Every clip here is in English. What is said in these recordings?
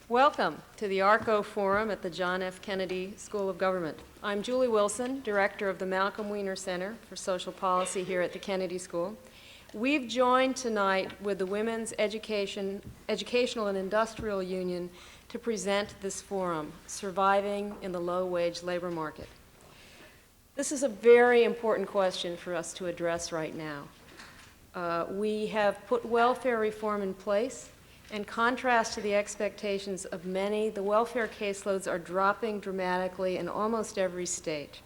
Welcome to the ARCO Forum at the John F. Kennedy School of Government. I'm Julie Wilson, Director of the Malcolm Weiner Center for Social Policy here at the Kennedy School. We've joined tonight with the Women's Educational and Industrial Union to present this forum, Surviving in the Low-Wage Labor Market. This is a very important question for us to address right now. We have put welfare reform in place. In contrast to the expectations of many, the welfare caseloads are dropping dramatically in almost every state.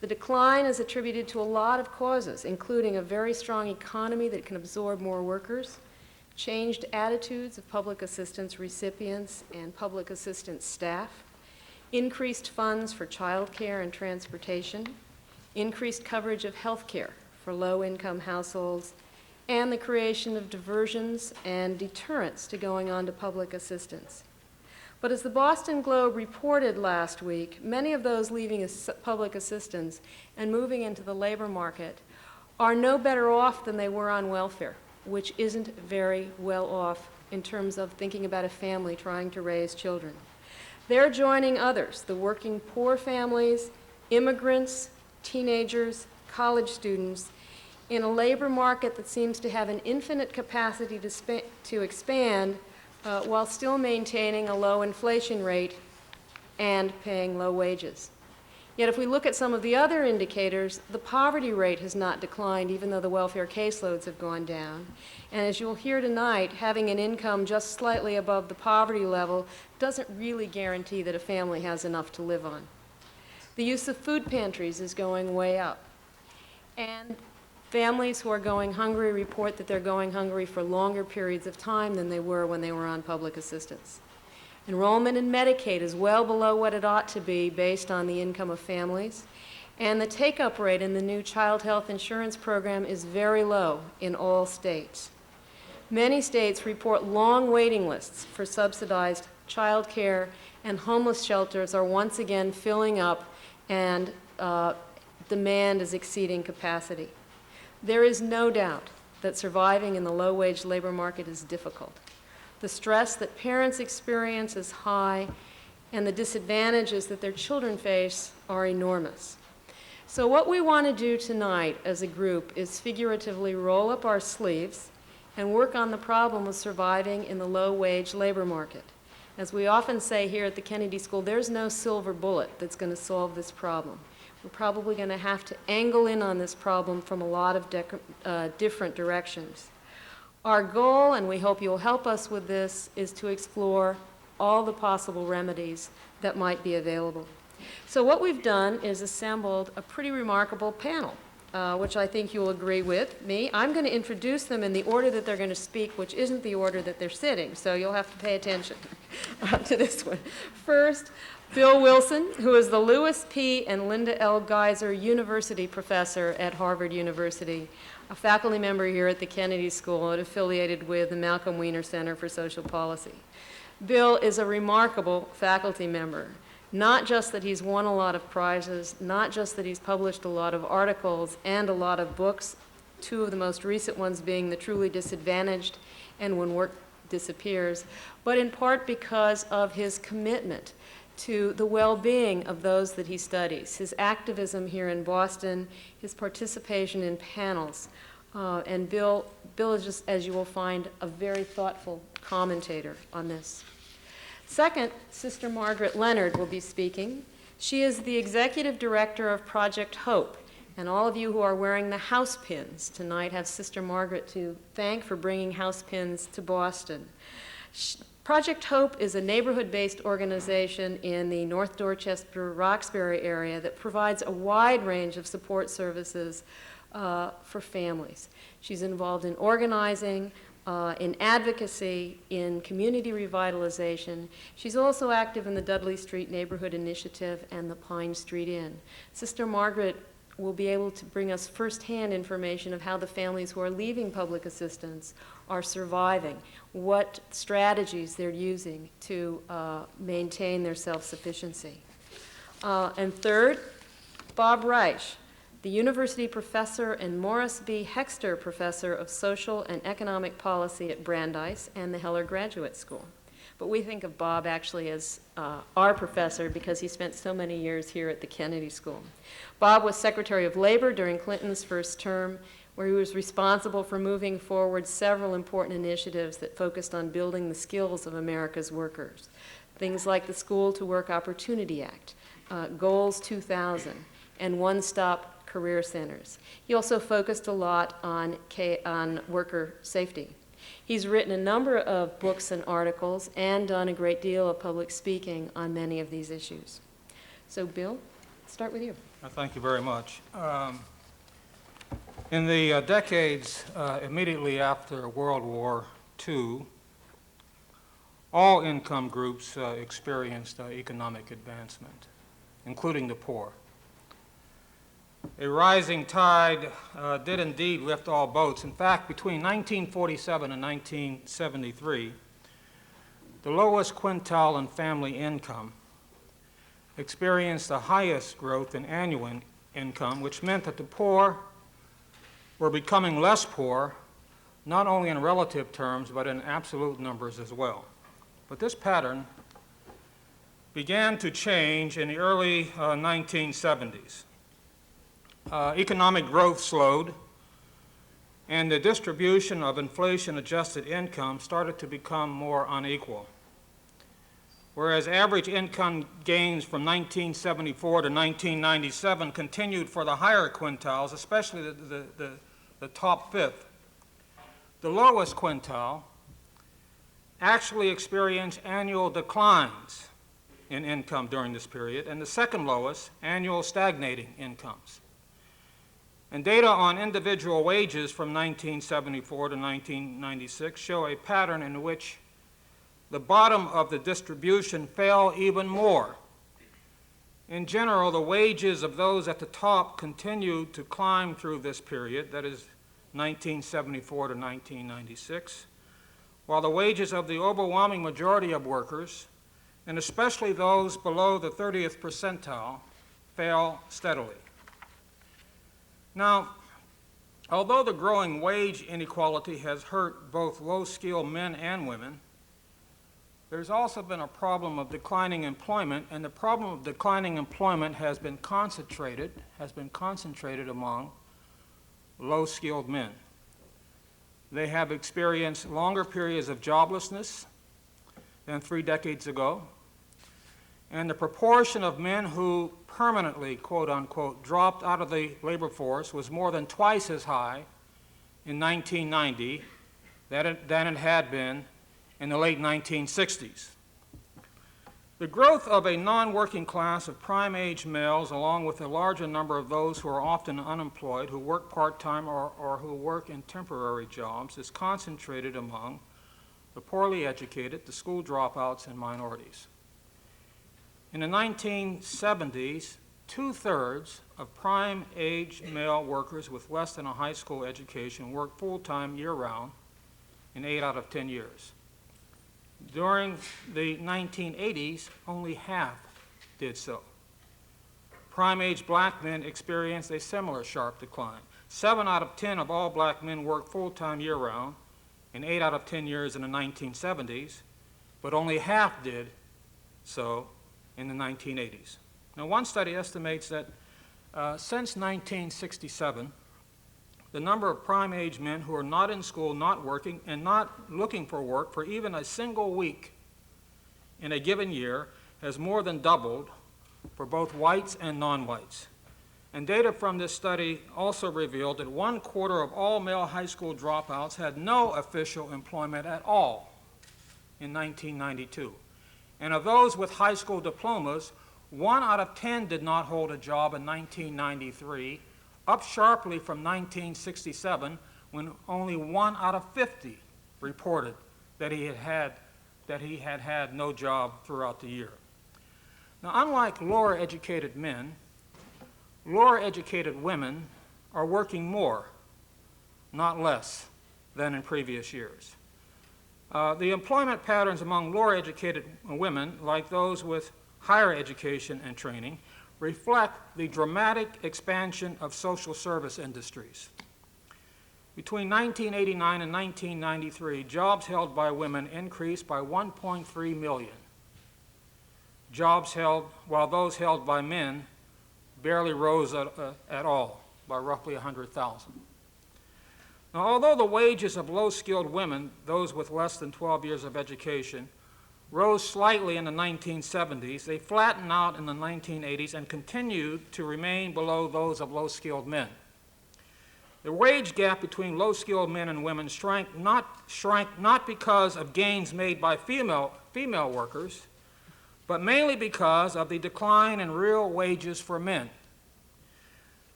The decline is attributed to a lot of causes, including a very strong economy that can absorb more workers, changed attitudes of public assistance recipients and public assistance staff, increased funds for child care and transportation, increased coverage of health care for low-income households, and the creation of diversions and deterrents to going on to public assistance. But as the Boston Globe reported last week, many of those leaving public assistance and moving into the labor market are no better off than they were on welfare, which isn't very well off in terms of thinking about a family trying to raise children. They're joining others, the working poor families, immigrants, teenagers, college students, in a labor market that seems to have an infinite capacity to expand while still maintaining a low inflation rate and paying low wages. Yet if we look at some of the other indicators, the poverty rate has not declined even though the welfare caseloads have gone down. And as you'll hear tonight, having an income just slightly above the poverty level doesn't really guarantee that a family has enough to live on. The use of food pantries is going way up. And families who are going hungry report that they're going hungry for longer periods of time than they were when they were on public assistance. Enrollment in Medicaid is well below what it ought to be based on the income of families, and the take-up rate in the new child health insurance program is very low in all states. Many states report long waiting lists for subsidized child care, and homeless shelters are once again filling up, and demand is exceeding capacity. There is no doubt that surviving in the low-wage labor market is difficult. The stress that parents experience is high, and the disadvantages that their children face are enormous. So what we want to do tonight as a group is figuratively roll up our sleeves and work on the problem of surviving in the low-wage labor market. As we often say here at the Kennedy School, there's no silver bullet that's going to solve this problem. We're probably going to have to angle in on this problem from a lot of different directions. Our goal, and we hope you'll help us with this, is to explore all the possible remedies that might be available. So what we've done is assembled a pretty remarkable panel, which I think you'll agree with me. I'm going to introduce them in the order that they're going to speak, which isn't the order that they're sitting, so you'll have to pay attention to this one. First, Bill Wilson, who is the Lewis P. and Linda L. Geiser University Professor at Harvard University, a faculty member here at the Kennedy School and affiliated with the Malcolm Weiner Center for Social Policy. Bill is a remarkable faculty member, not just that he's won a lot of prizes, not just that he's published a lot of articles and a lot of books, two of the most recent ones being The Truly Disadvantaged and When Work Disappears, but in part because of his commitment to the well-being of those that he studies, his activism here in Boston, his participation in panels. And Bill is just, as you will find, a very thoughtful commentator on this. Second, Sister Margaret Leonard will be speaking. She is the executive director of Project Hope, and all of you who are wearing the house pins tonight have Sister Margaret to thank for bringing house pins to Boston. Project Hope is a neighborhood-based organization in the North Dorchester-Roxbury area that provides a wide range of support services for families. She's involved in organizing, in advocacy, in community revitalization. She's also active in the Dudley Street Neighborhood Initiative and the Pine Street Inn. Sister Margaret will be able to bring us firsthand information of how the families who are leaving public assistance are surviving, what strategies they're using to maintain their self-sufficiency. And third, Bob Reich, the university professor and Morris B. Hexter Professor of Social and Economic Policy at Brandeis and the Heller Graduate School. but we think of Bob actually as our professor because he spent so many years here at the Kennedy School. Bob was Secretary of Labor during Clinton's first term, where he was responsible for moving forward several important initiatives that focused on building the skills of America's workers. Things like the School to Work Opportunity Act, Goals 2000, and one-stop career centers. He also focused a lot on worker safety. He's written a number of books and articles and done a great deal of public speaking on many of these issues. So, Bill, let's start with you. Thank you very much. In the decades immediately after World War II, all income groups experienced economic advancement, including the poor. A rising tide did indeed lift all boats. In fact, between 1947 and 1973, the lowest quintile in family income experienced the highest growth in annual income, which meant that the poor were becoming less poor, not only in relative terms, but in absolute numbers as well. But this pattern began to change in the early 1970s. Economic growth slowed, and the distribution of inflation-adjusted income started to become more unequal. Whereas average income gains from 1974 to 1997 continued for the higher quintiles, especially the top fifth, the lowest quintile actually experienced annual declines in income during this period, and the second lowest, annual stagnating incomes. And data on individual wages from 1974 to 1996 show a pattern in which the bottom of the distribution fell even more. In general, the wages of those at the top continued to climb through this period, that is 1974 to 1996, while the wages of the overwhelming majority of workers, and especially those below the 30th percentile, fell steadily. Now, although the growing wage inequality has hurt both low-skilled men and women, there's also been a problem of declining employment, and the problem of declining employment has been concentrated among low-skilled men. They have experienced longer periods of joblessness than 3 decades ago, and the proportion of men who permanently, quote-unquote, dropped out of the labor force was more than twice as high in 1990 than it had been in the late 1960s. The growth of a non-working class of prime-age males, along with a larger number of those who are often unemployed, who work part-time or who work in temporary jobs, is concentrated among the poorly educated, the school dropouts, and minorities. In the 1970s, 2/3 of prime-age male workers with less than a high school education worked full-time year-round in 8 out of 10 years. During the 1980s, only half did so. Prime-age black men experienced a similar sharp decline. 7 out of 10 of all black men worked full-time year-round in 8 out of 10 years in the 1970s, but only half did so in the 1980s. Now, one study estimates that since 1967, the number of prime-age men who are not in school, not working, and not looking for work for even a single week in a given year has more than doubled for both whites and non-whites. And data from this study also revealed that 1/4 of all male high school dropouts had no official employment at all in 1992. And of those with high school diplomas, 1 out of 10 did not hold a job in 1993, up sharply from 1967, when only 1 out of 50 reported that he had had no job throughout the year. Now, unlike lower educated men, lower educated women are working more, not less, than in previous years. The employment patterns among lower educated women, like those with higher education and training, reflect the dramatic expansion of social service industries. Between 1989 and 1993, jobs held by women increased by 1.3 million. Jobs held, while those held by men barely rose at all, by roughly 100,000. Now, although the wages of low-skilled women, those with less than 12 years of education, rose slightly in the 1970s, they flattened out in the 1980s and continued to remain below those of low-skilled men. The wage gap between low-skilled men and women shrank not because of gains made by female workers, but mainly because of the decline in real wages for men.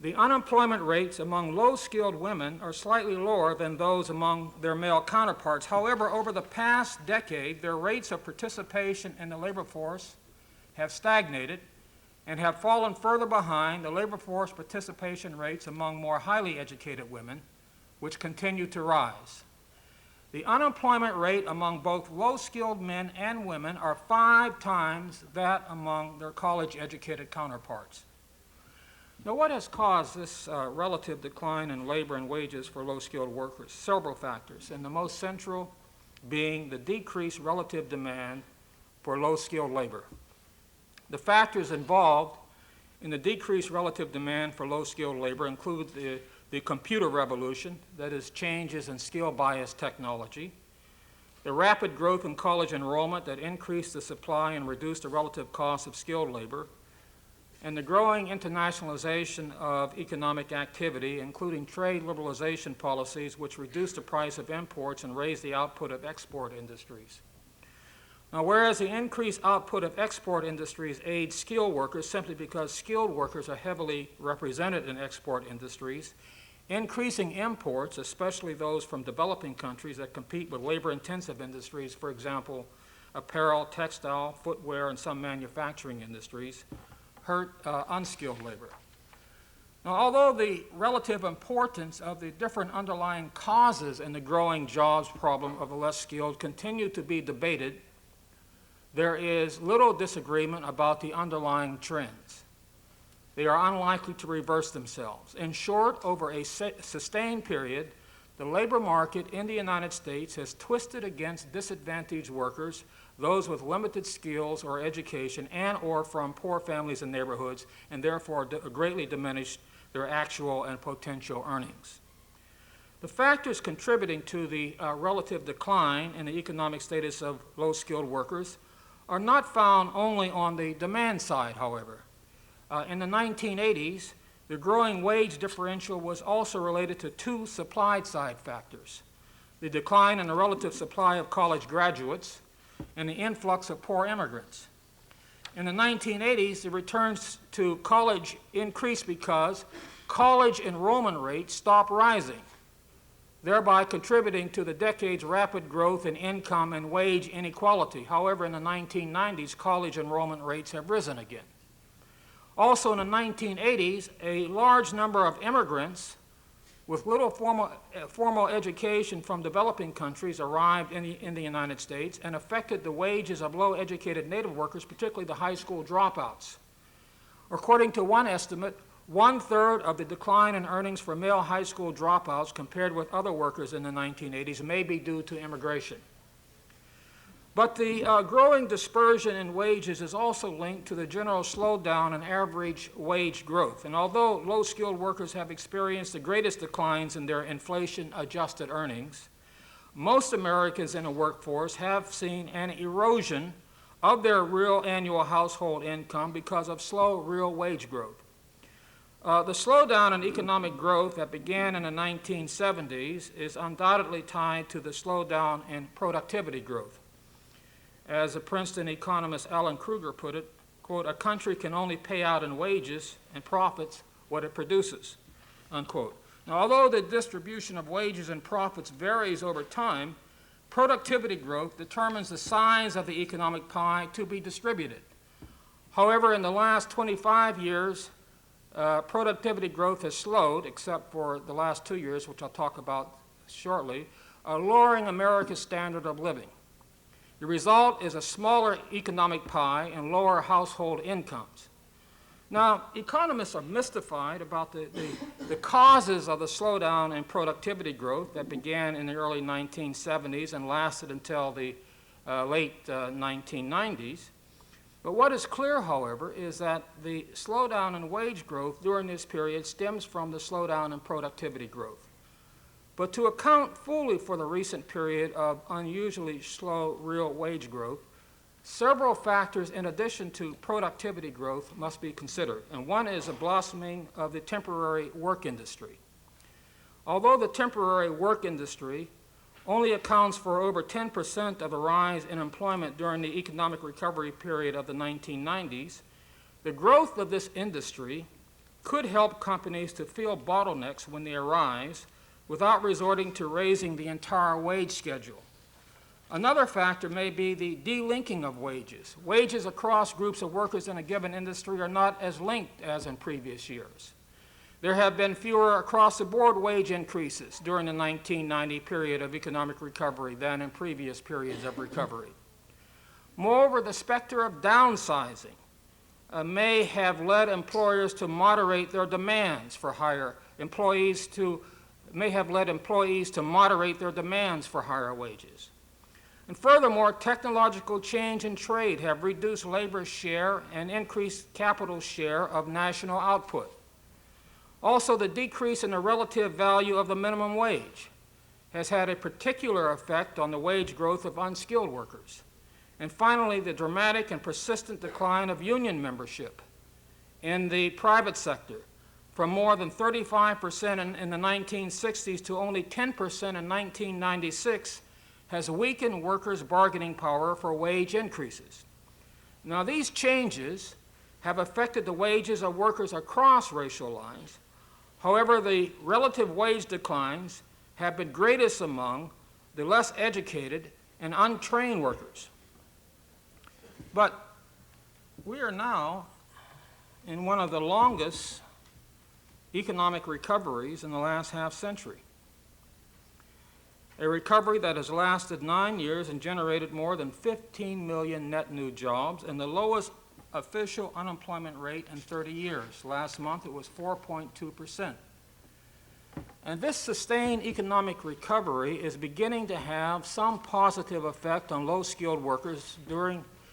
The unemployment rates among low-skilled women are slightly lower than those among their male counterparts. However, over the past decade, their rates of participation in the labor force have stagnated and have fallen further behind the labor force participation rates among more highly educated women, which continue to rise. The unemployment rate among both low-skilled men and women are 5 times that among their college-educated counterparts. Now, what has caused this relative decline in labor and wages for low-skilled workers? Several factors, and the most central being the decreased relative demand for low-skilled labor. The factors involved in the decreased relative demand for low-skilled labor include the computer revolution, that is, changes in skill-biased technology, the rapid growth in college enrollment that increased the supply and reduced the relative cost of skilled labor, and the growing internationalization of economic activity, including trade liberalization policies which reduce the price of imports and raise the output of export industries. Now, whereas the increased output of export industries aids skilled workers simply because skilled workers are heavily represented in export industries, increasing imports, especially those from developing countries that compete with labor-intensive industries, for example, apparel, textile, footwear, and some manufacturing industries, hurt unskilled labor. Now, although the relative importance of the different underlying causes in the growing jobs problem of the less skilled continue to be debated, there is little disagreement about the underlying trends. They are unlikely to reverse themselves. In short, over a sustained period, the labor market in the United States has twisted against disadvantaged workers, those with limited skills or education and or from poor families and neighborhoods, and therefore greatly diminished their actual and potential earnings. The factors contributing to the relative decline in the economic status of low-skilled workers are not found only on the demand side, however. In the 1980s, the growing wage differential was also related to 2 supply-side factors: the decline in the relative supply of college graduates and the influx of poor immigrants. In the 1980s, the returns to college increased because college enrollment rates stopped rising, thereby contributing to the decade's rapid growth in income and wage inequality. However, in the 1990s, college enrollment rates have risen again. Also in the 1980s, a large number of immigrants with little formal education from developing countries arrived in the United States and affected the wages of low-educated native workers, particularly the high school dropouts. According to one estimate, 1/3 of the decline in earnings for male high school dropouts compared with other workers in the 1980s may be due to immigration. But the growing dispersion in wages is also linked to the general slowdown in average wage growth. And although low-skilled workers have experienced the greatest declines in their inflation-adjusted earnings, most Americans in the workforce have seen an erosion of their real annual household income because of slow real wage growth. The slowdown in economic growth that began in the 1970s is undoubtedly tied to the slowdown in productivity growth. As the Princeton economist Alan Kruger put it, quote, "A country can only pay out in wages and profits what it produces," unquote. Now, although the distribution of wages and profits varies over time, productivity growth determines the size of the economic pie to be distributed. However, in the last 25 years, productivity growth has slowed, except for the last 2 years, which I'll talk about shortly, lowering America's standard of living. The result is a smaller economic pie and lower household incomes. Now, economists are mystified about the causes of the slowdown in productivity growth that began in the early 1970s and lasted until the late 1990s. But what is clear, however, is that the slowdown in wage growth during this period stems from the slowdown in productivity growth. But to account fully for the recent period of unusually slow real wage growth, several factors in addition to productivity growth must be considered, and one is the blossoming of the temporary work industry. Although the temporary work industry only accounts for over 10% of the rise in employment during the economic recovery period of the 1990s, the growth of this industry could help companies to fill bottlenecks when they arise without resorting to raising the entire wage schedule. Another factor may be the delinking of wages. Wages across groups of workers in a given industry are not as linked as in previous years. There have been fewer across-the-board wage increases during the 1990 period of economic recovery than in previous periods of recovery. Moreover, the specter of downsizing may have led employers to moderate their demands for higher employees to moderate their demands for higher wages. And furthermore, technological change and trade have reduced labor's share and increased capital's share of national output. Also, the decrease in the relative value of the minimum wage has had a particular effect on the wage growth of unskilled workers. And finally, the dramatic and persistent decline of union membership in the private sector from more than 35% in the 1960s to only 10% in 1996 has weakened workers' bargaining power for wage increases. Now, these changes have affected the wages of workers across racial lines. However, the relative wage declines have been greatest among the less educated and untrained workers. But we are now in one of the longest economic recoveries in the last half century. A recovery that has lasted 9 years and generated more than 15 million net new jobs and the lowest official unemployment rate in 30 years. Last month it was 4.2%. And this sustained economic recovery is beginning to have some positive effect on low-skilled workers,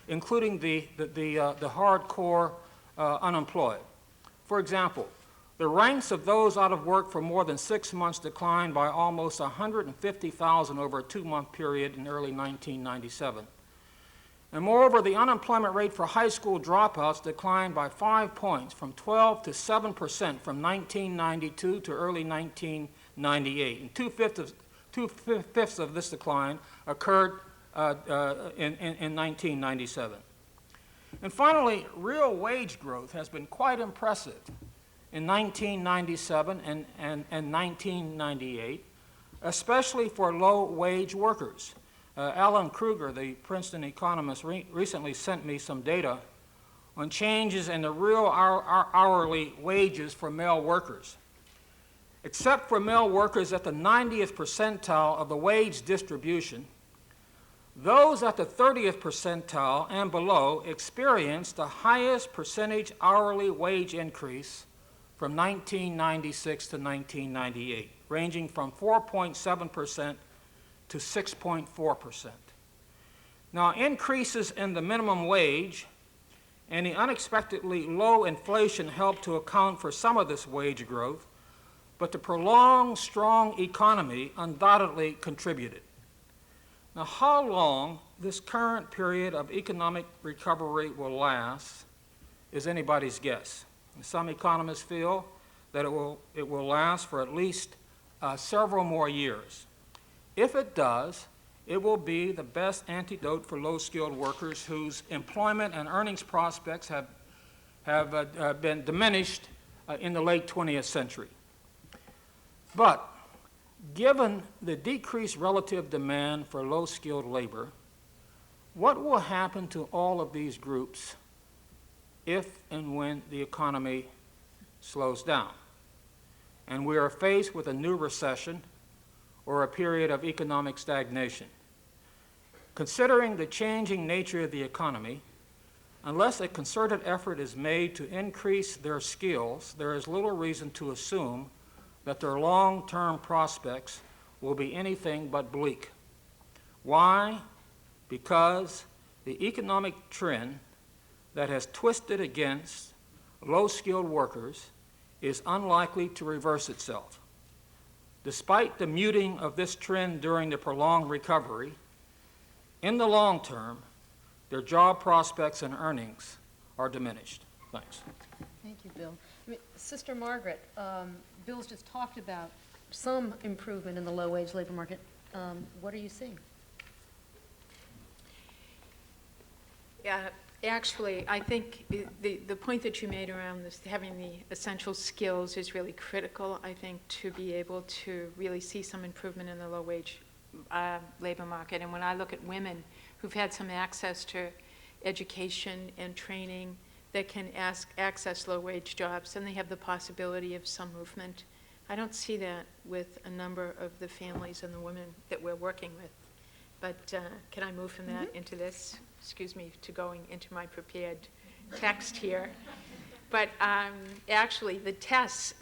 including the hardcore unemployed. For example, the ranks of those out of work for more than 6 months declined by almost 150,000 over a 2-month period in early 1997. And moreover, the unemployment rate for high school dropouts declined by 5 points, from 12 to 7% from 1992 to early 1998. And two-fifths of this decline occurred in 1997. And finally, real wage growth has been quite impressive in 1997 and 1998, especially for low-wage workers. Alan Kruger, the Princeton economist, recently sent me some data on changes in the real hourly wages for male workers. Except for male workers at the 90th percentile of the wage distribution, those at the 30th percentile and below experienced the highest percentage hourly wage increase from 1996 to 1998, ranging from 4.7% to 6.4%. Now, increases in the minimum wage and the unexpectedly low inflation helped to account for some of this wage growth, but the prolonged strong economy undoubtedly contributed. Now, how long this current period of economic recovery will last is anybody's guess. Some economists feel that it will last for at least several more years. If it does, it will be the best antidote for low-skilled workers whose employment and earnings prospects have been diminished in the late 20th century. But given the decreased relative demand for low-skilled labor, what will happen to all of these groups if and when the economy slows down and we are faced with a new recession or a period of economic stagnation? Considering the changing nature of the economy, Unless a concerted effort is made to increase their skills, there is little reason to assume that their long-term prospects will be anything but bleak. Why? Because the economic trend that has twisted against low-skilled workers is unlikely to reverse itself. Despite the muting of this trend during the prolonged recovery, in the long term, their job prospects and earnings are diminished. Thanks. Thank you, Bill. Sister Margaret, Bill's just talked about some improvement in the low-wage labor market. What are you seeing? Yeah, actually, I think the point that you made around this, having the essential skills is really critical, I think, to be able to really see some improvement in the low-wage labor market. And when I look at women who've had some access to education and training that can access low-wage jobs, then they have the possibility of some movement. I don't see that with a number of the families and the women that we're working with. But can I move from that into this? Excuse me, to going into my prepared text here. But actually, the task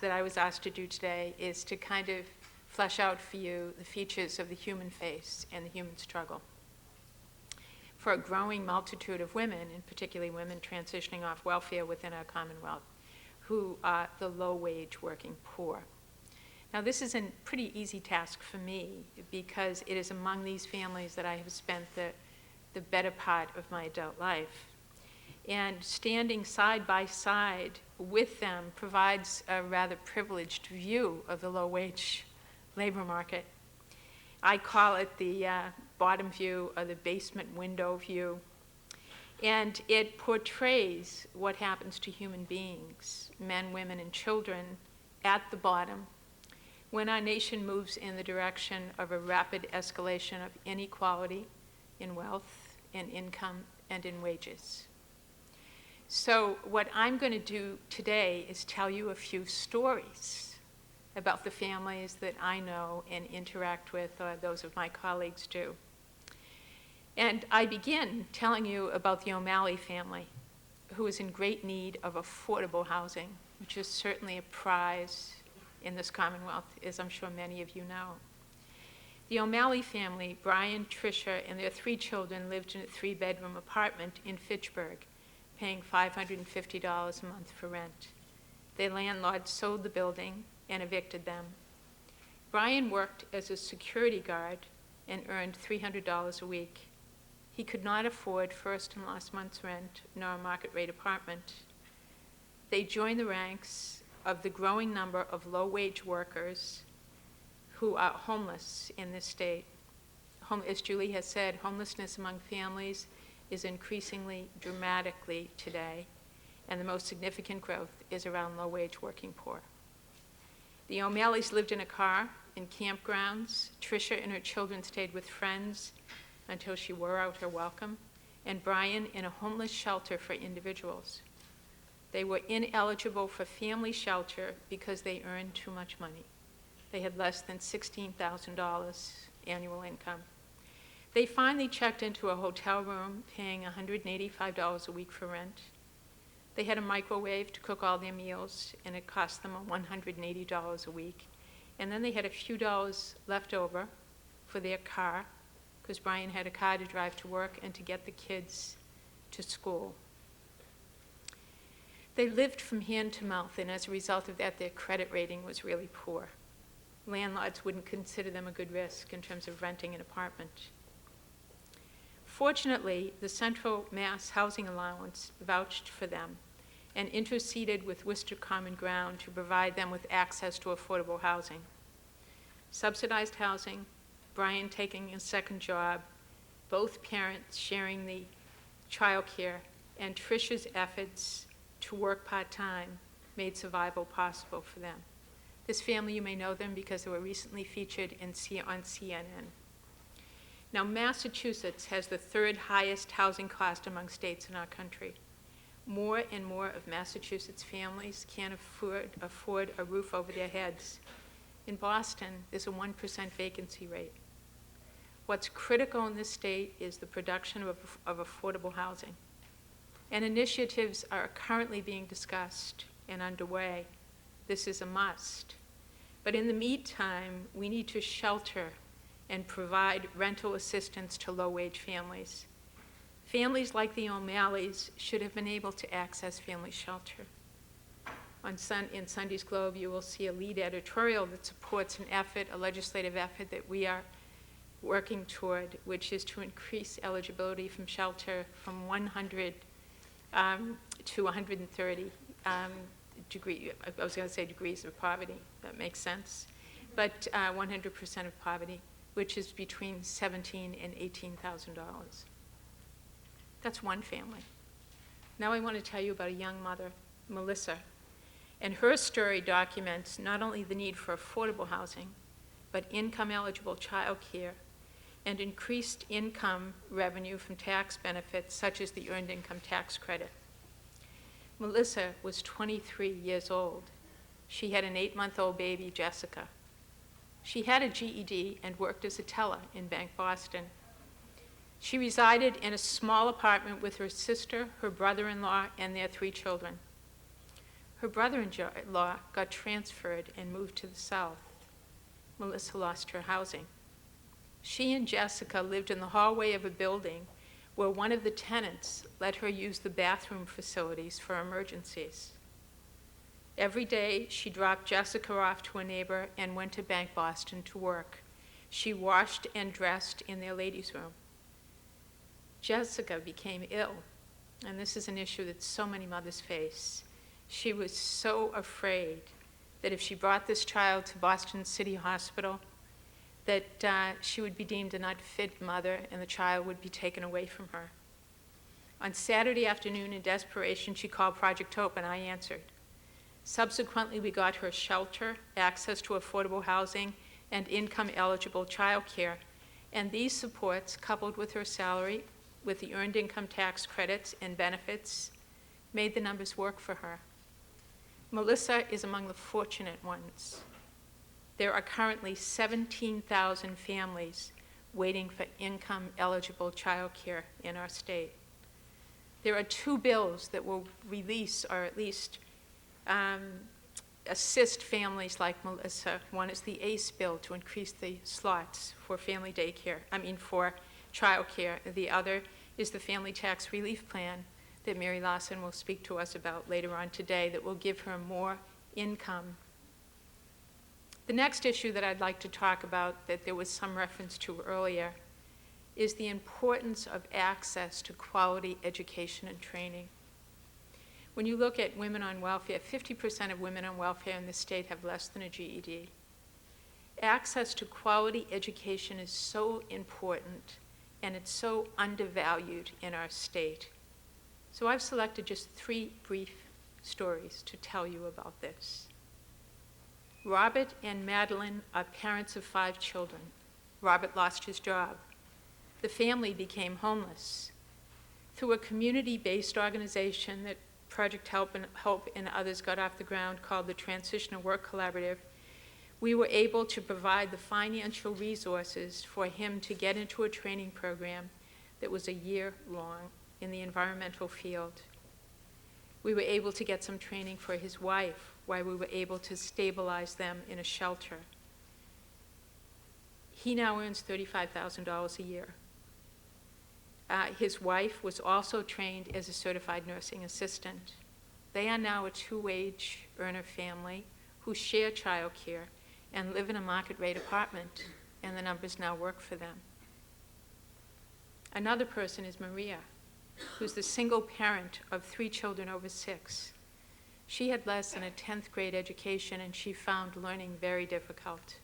that I was asked to do today is to kind of flesh out for you the features of the human face and the human struggle. For a growing multitude of women, and particularly women transitioning off welfare within our Commonwealth, who are the low-wage working poor. Now, this is a pretty easy task for me because it is among these families that I have spent the better part of my adult life. And standing side by side with them provides a rather privileged view of the low-wage labor market. I call it the bottom view or the basement window view. And it portrays what happens to human beings, men, women, and children, at the bottom when our nation moves in the direction of a rapid escalation of inequality in wealth, in income, and in wages. So what I'm going to do today is tell you a few stories about the families that I know and interact with, or those of my colleagues do. And I begin telling you about the O'Malley family, who is in great need of affordable housing, which is certainly a prize in this Commonwealth, as I'm sure many of you know. The O'Malley family, Brian, Tricia, and their 3 children lived in a 3-bedroom apartment in Fitchburg, paying $550 a month for rent. Their landlord sold the building and evicted them. Brian worked as a security guard and earned $300 a week. He could not afford first and last month's rent, nor a market rate apartment. They joined the ranks of the growing number of low-wage workers who are homeless in this state. As Julie has said, homelessness among families is increasingly dramatically today, and the most significant growth is around low-wage working poor. The O'Malleys lived in a car in campgrounds. Tricia and her children stayed with friends until she wore out her welcome, and Brian in a homeless shelter for individuals. They were ineligible for family shelter because they earned too much money. They had less than $16,000 annual income. They finally checked into a hotel room paying $185 a week for rent. They had a microwave to cook all their meals, and it cost them $180 a week. And then they had a few dollars left over for their car, because Brian had a car to drive to work and to get the kids to school. They lived from hand to mouth, and as a result of that, their credit rating was really poor. Landlords wouldn't consider them a good risk in terms of renting an apartment. Fortunately, the Central Mass Housing Allowance vouched for them and interceded with Worcester Common Ground to provide them with access to affordable housing. Subsidized housing, Brian taking a second job, both parents sharing the child care, and Tricia's efforts to work part-time made survival possible for them. This family, you may know them because they were recently featured on CNN. Now, Massachusetts has the 3rd highest housing cost among states in our country. More and more of Massachusetts families can't afford a roof over their heads. In Boston, there's a 1% vacancy rate. What's critical in this state is the production of affordable housing. And initiatives are currently being discussed and underway. This is a must. But in the meantime, we need to shelter and provide rental assistance to low-wage families. Families like the O'Malleys should have been able to access family shelter. In Sunday's Globe, you will see a lead editorial that supports an effort, a legislative effort that we are working toward, which is to increase eligibility from shelter from 100 to 130 degrees of poverty. That makes sense. But 100% of poverty, which is between $17,000 and $18,000. That's one family. Now I want to tell you about a young mother, Melissa. And her story documents not only the need for affordable housing, but income-eligible childcare and increased income revenue from tax benefits such as the Earned Income Tax Credit. Melissa was 23 years old. She had an 8-month-old baby, Jessica. She had a GED and worked as a teller in Bank Boston. She resided in a small apartment with her sister, her brother-in-law, and their 3 children. Her brother-in-law got transferred and moved to the South. Melissa lost her housing. She and Jessica lived in the hallway of a building where one of the tenants let her use the bathroom facilities for emergencies. Every day, she dropped Jessica off to a neighbor and went to Bank Boston to work. She washed and dressed in their ladies' room. Jessica became ill, and this is an issue that so many mothers face. She was so afraid that if she brought this child to Boston City Hospital, that she would be deemed a not fit mother and the child would be taken away from her. On Saturday afternoon, in desperation, she called Project Hope, and I answered. Subsequently, we got her shelter, access to affordable housing, and income-eligible childcare. And these supports, coupled with her salary, with the Earned Income Tax Credits and benefits, made the numbers work for her. Melissa is among the fortunate ones. There are currently 17,000 families waiting for income-eligible childcare in our state. There are 2 bills that will release, or at least assist families like Melissa. One is the ACE bill to increase the slots for for childcare. The other is the Family Tax Relief Plan that Mary Lawson will speak to us about later on today that will give her more income. The next issue that I'd like to talk about that there was some reference to earlier is the importance of access to quality education and training. When you look at women on welfare, 50% of women on welfare in this state have less than a GED. Access to quality education is so important, and it's so undervalued in our state. So I've selected just 3 brief stories to tell you about this. Robert and Madeline are parents of 5 children. Robert lost his job. The family became homeless. Through a community-based organization that Project Hope and others got off the ground called the Transitional Work Collaborative, we were able to provide the financial resources for him to get into a training program that was a year long in the environmental field. We were able to get some training for his wife while we were able to stabilize them in a shelter. He now earns $35,000 a year. His wife was also trained as a certified nursing assistant. They are now a 2-wage earner family who share childcare and live in a market rate apartment, and the numbers now work for them. Another person is Maria, who's the single parent of 3 children over 6. She had less than a 10th grade education, and she found learning very difficult.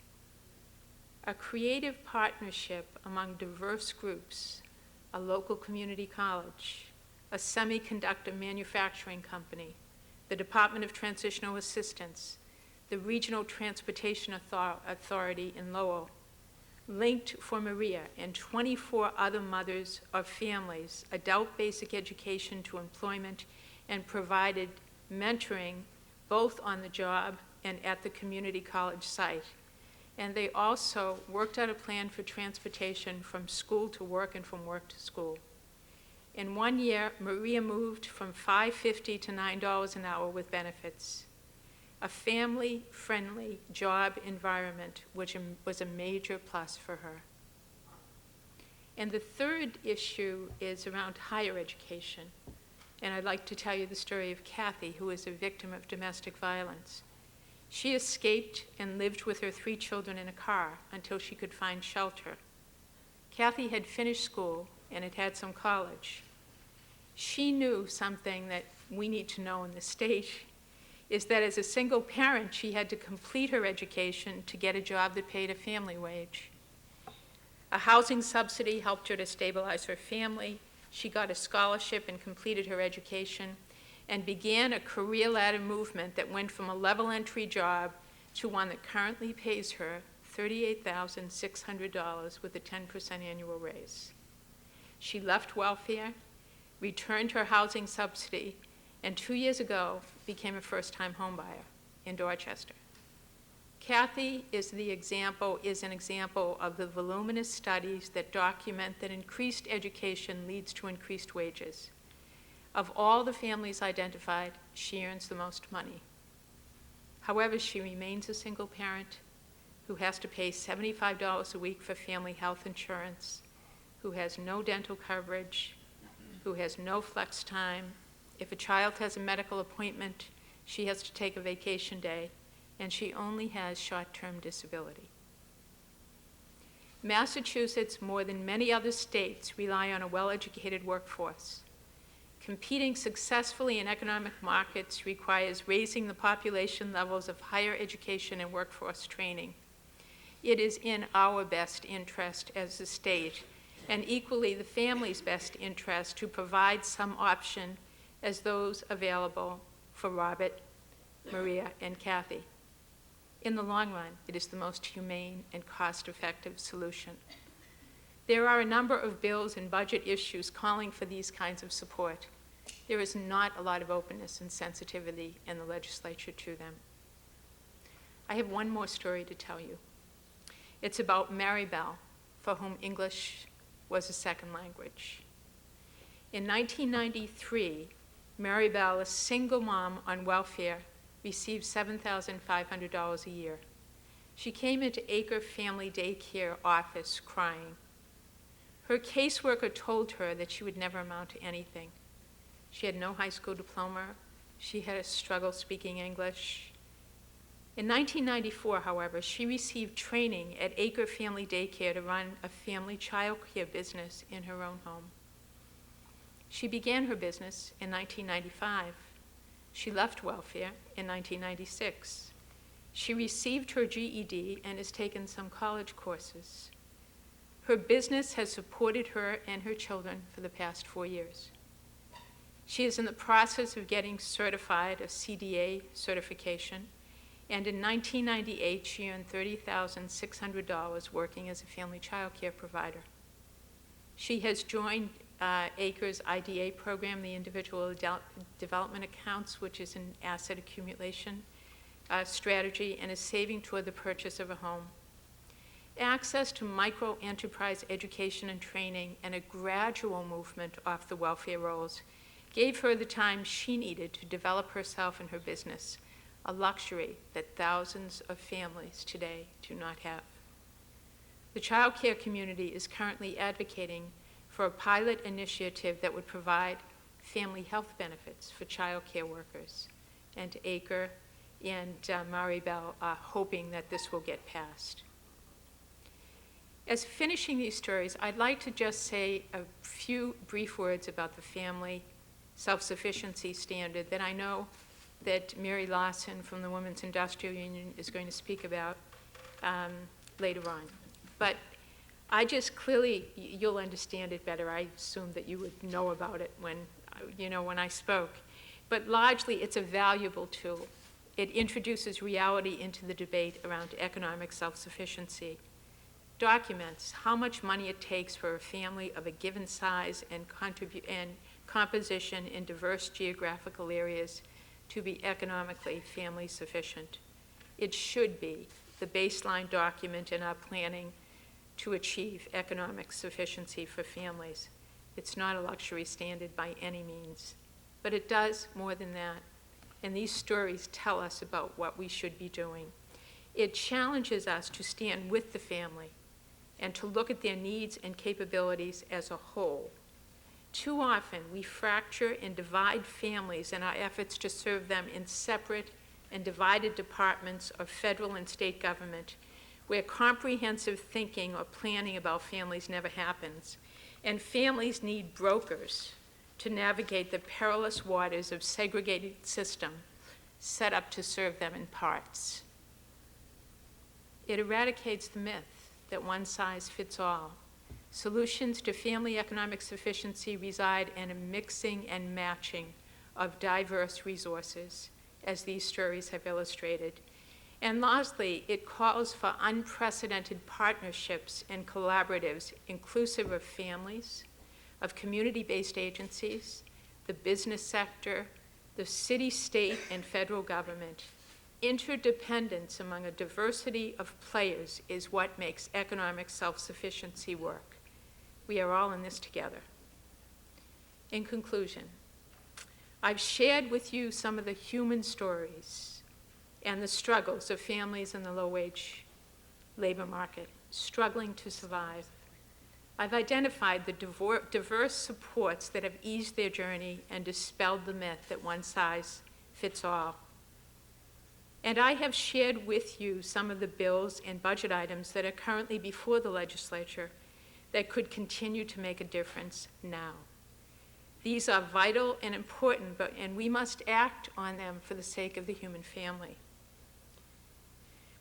A creative partnership among diverse groups, a local community college, a semiconductor manufacturing company, the Department of Transitional Assistance, the Regional Transportation Authority in Lowell, linked for Maria and 24 other mothers of families adult basic education to employment and provided mentoring both on the job and at the community college site. And they also worked out a plan for transportation from school to work and from work to school. In 1 year, Maria moved from $5.50 to $9 an hour with benefits. A family-friendly job environment, which was a major plus for her. And the third issue is around higher education. And I'd like to tell you the story of Kathy, who is a victim of domestic violence. She escaped and lived with her 3 children in a car until she could find shelter. Kathy had finished school and had had some college. She knew something that we need to know in this state, is that as a single parent, she had to complete her education to get a job that paid a family wage. A housing subsidy helped her to stabilize her family. She got a scholarship and completed her education and began a career ladder movement that went from a level entry job to one that currently pays her $38,600 with a 10% annual raise. She left welfare, returned her housing subsidy, and 2 years ago became a first-time homebuyer in Dorchester. Kathy is an example of the voluminous studies that document that increased education leads to increased wages. Of all the families identified, she earns the most money. However, she remains a single parent who has to pay $75 a week for family health insurance, who has no dental coverage, who has no flex time. If a child has a medical appointment, she has to take a vacation day, and she only has short-term disability. Massachusetts, more than many other states, rely on a well-educated workforce. Competing successfully in economic markets requires raising the population levels of higher education and workforce training. It is in our best interest as a state, and equally the family's best interest, to provide some option as those available for Robert, Maria, and Kathy. In the long run, it is the most humane and cost-effective solution. There are a number of bills and budget issues calling for these kinds of support. There is not a lot of openness and sensitivity in the legislature to them. I have one more story to tell you. It's about Maribel, for whom English was a second language. In 1993, Maribel, a single mom on welfare, received $7,500 a year. She came into Acre Family Daycare office crying. Her caseworker told her that she would never amount to anything. She had no high school diploma. She had a struggle speaking English. In 1994, however, she received training at Acre Family Daycare to run a family child care business in her own home. She began her business in 1995. She left welfare in 1996. She received her GED and has taken some college courses. Her business has supported her and her children for the past 4 years. She is in the process of getting certified, a CDA certification, and in 1998 she earned $30,600 working as a family child care provider. She has joined ACRE's IDA program, the Individual Development Accounts, which is an asset accumulation strategy, and is saving toward the purchase of a home. Access to micro-enterprise education and training and a gradual movement off the welfare rolls gave her the time she needed to develop herself and her business, a luxury that thousands of families today do not have. The child care community is currently advocating for a pilot initiative that would provide family health benefits for child care workers. And Acre and Maribel are hoping that this will get passed. As finishing these stories, I'd like to just say a few brief words about the family self-sufficiency standard that I know that Mary Lawson from the Women's Industrial Union is going to speak about later on. But I just clearly, you'll understand it better. I assumed that you would know about it when I spoke. But largely, it's a valuable tool. It introduces reality into the debate around economic self-sufficiency, documents how much money it takes for a family of a given size and composition in diverse geographical areas to be economically family sufficient. It should be the baseline document in our planning to achieve economic sufficiency for families. It's not a luxury standard by any means. But it does more than that. And these stories tell us about what we should be doing. It challenges us to stand with the family and to look at their needs and capabilities as a whole. Too often, we fracture and divide families in our efforts to serve them in separate and divided departments of federal and state government, where comprehensive thinking or planning about families never happens, and families need brokers to navigate the perilous waters of segregated system set up to serve them in parts. It eradicates the myth that one size fits all. Solutions to family economic sufficiency reside in a mixing and matching of diverse resources, as these stories have illustrated. And lastly, it calls for unprecedented partnerships and collaboratives inclusive of families, of community-based agencies, the business sector, the city, state, and federal government. Interdependence among a diversity of players is what makes economic self-sufficiency work. We are all in this together. In conclusion, I've shared with you some of the human stories and the struggles of families in the low-wage labor market, struggling to survive. I've identified the diverse supports that have eased their journey and dispelled the myth that one size fits all. And I have shared with you some of the bills and budget items that are currently before the legislature that could continue to make a difference now. These are vital and important, and we must act on them for the sake of the human family.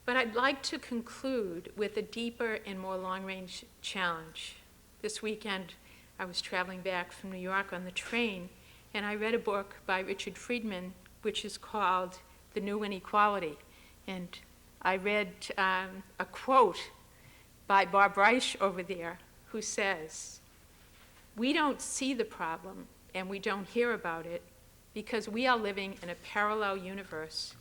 But I'd like to conclude with a deeper and more long-range challenge. This weekend, I was traveling back from New York on the train, and I read a book by Richard Friedman, which is called The New Inequality. And I read a quote by Bob Reich over there, who says, "We don't see the problem and we don't hear about it because we are living in a parallel universe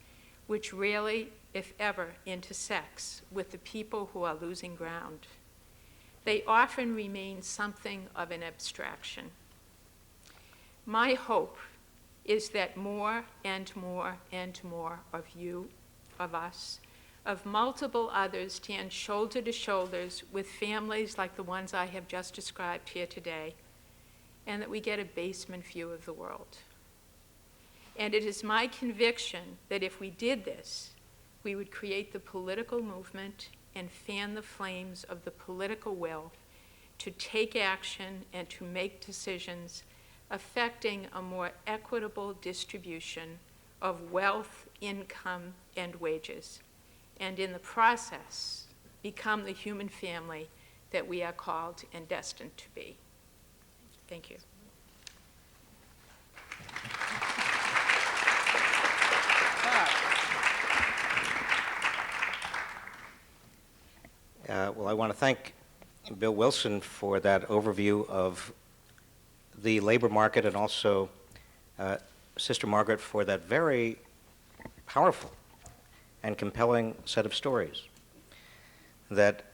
which rarely, if ever, intersects with the people who are losing ground. They often remain something of an abstraction." My hope is that more and more and more of you, of us, of multiple others stand shoulder to shoulders with families like the ones I have just described here today, and that we get a basement view of the world. And it is my conviction that if we did this, we would create the political movement and fan the flames of the political will to take action and to make decisions affecting a more equitable distribution of wealth, income, and wages, and in the process, become the human family that we are called and destined to be. Thank you. Well, I want to thank Bill Wilson for that overview of the labor market, and also Sister Margaret for that very powerful and compelling set of stories that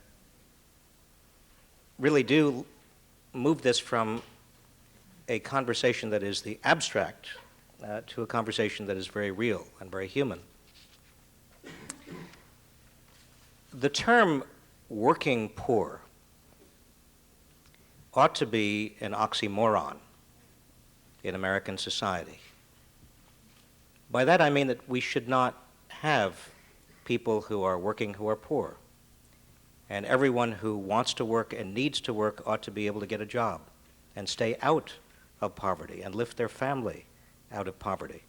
really do move this from a conversation that is the abstract to a conversation that is very real and very human. The term working poor ought to be an oxymoron in American society. By that I mean that we should not have people who are working who are poor. And everyone who wants to work and needs to work ought to be able to get a job and stay out of poverty and lift their family out of poverty.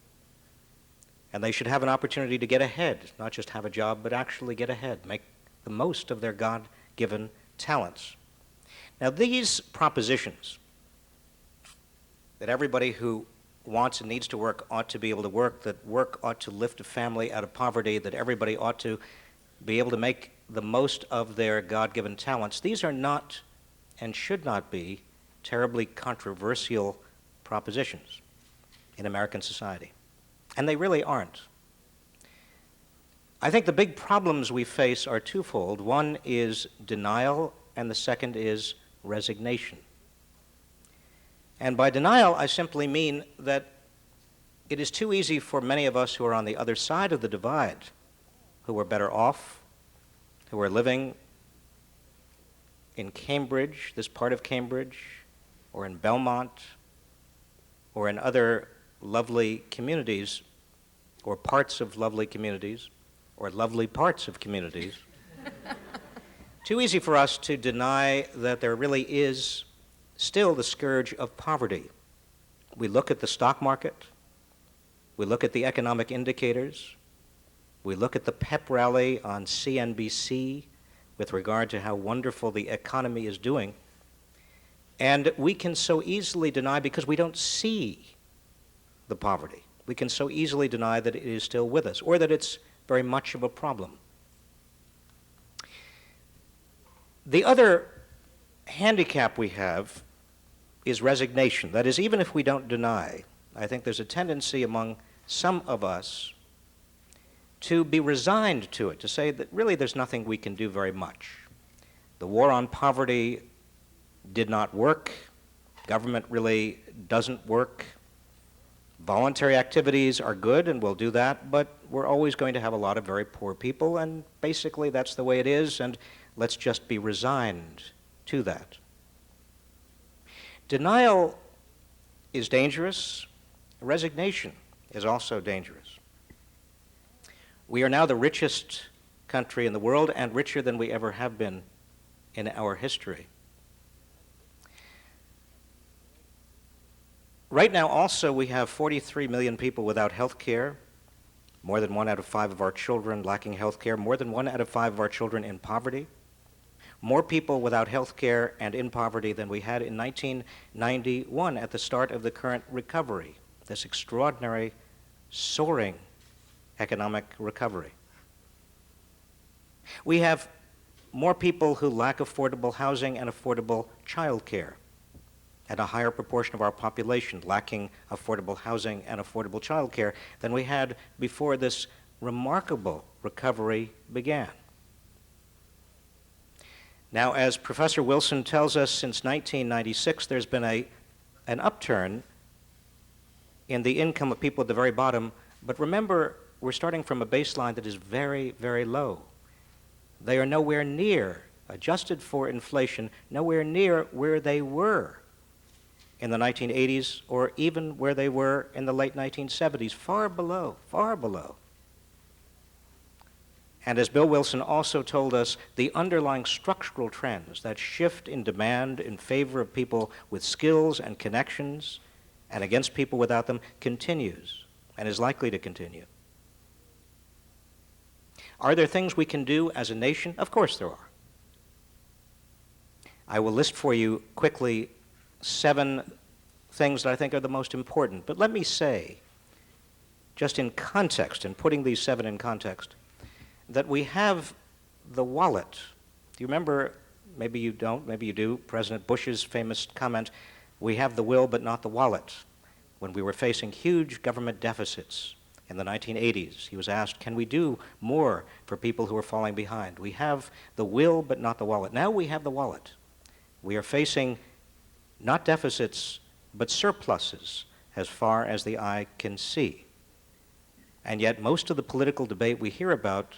And they should have an opportunity to get ahead, not just have a job, but actually get ahead, make the most of their God-given talents. Now, these propositions, that everybody who wants and needs to work ought to be able to work, that work ought to lift a family out of poverty, that everybody ought to be able to make the most of their God-given talents, these are not and should not be terribly controversial propositions in American society. And they really aren't. I think the big problems we face are twofold. One is denial, and the second is resignation. And by denial, I simply mean that it is too easy for many of us who are on the other side of the divide, who are better off, who are living in Cambridge, this part of Cambridge, or in Belmont, or in other lovely communities, or parts of lovely communities, or lovely parts of communities. Too easy for us to deny that there really is still the scourge of poverty. We look at the stock market, we look at the economic indicators, we look at the pep rally on CNBC with regard to how wonderful the economy is doing, and we can so easily deny because we don't see the poverty. We can so easily deny that it is still with us, or that it's very much of a problem. The other handicap we have is resignation. That is, even if we don't deny, I think there's a tendency among some of us to be resigned to it, to say that really there's nothing we can do very much. The war on poverty did not work. Government really doesn't work. Voluntary activities are good, and we'll do that, but we're always going to have a lot of very poor people, and basically that's the way it is, and let's just be resigned to that. Denial is dangerous. Resignation is also dangerous. We are now the richest country in the world, and richer than we ever have been in our history. Right now also we have 43 million people without health care, more than 1 out of 5 of our children lacking health care, more than 1 out of 5 of our children in poverty, more people without health care and in poverty than we had in 1991 at the start of the current recovery, this extraordinary, soaring economic recovery. We have more people who lack affordable housing and affordable child care, and a higher proportion of our population lacking affordable housing and affordable child care than we had before this remarkable recovery began. Now, as Professor Wilson tells us, since 1996, there's been an upturn in the income of people at the very bottom, but remember, we're starting from a baseline that is very, very low. They are nowhere near, adjusted for inflation, nowhere near where they were in the 1980s or even where they were in the late 1970s, far below, far below. And as Bill Wilson also told us, the underlying structural trends, that shift in demand in favor of people with skills and connections and against people without them, continues and is likely to continue. Are there things we can do as a nation? Of course there are. I will list for you quickly 7 things that I think are the most important. But let me say, just in context, in putting these 7 in context, that we have the wallet. Do you remember, maybe you don't, maybe you do, President Bush's famous comment, "We have the will but not the wallet," when we were facing huge government deficits in the 1980s. He was asked, can we do more for people who are falling behind? We have the will but not the wallet. Now we have the wallet. We are facing not deficits, but surpluses as far as the eye can see. And yet most of the political debate we hear about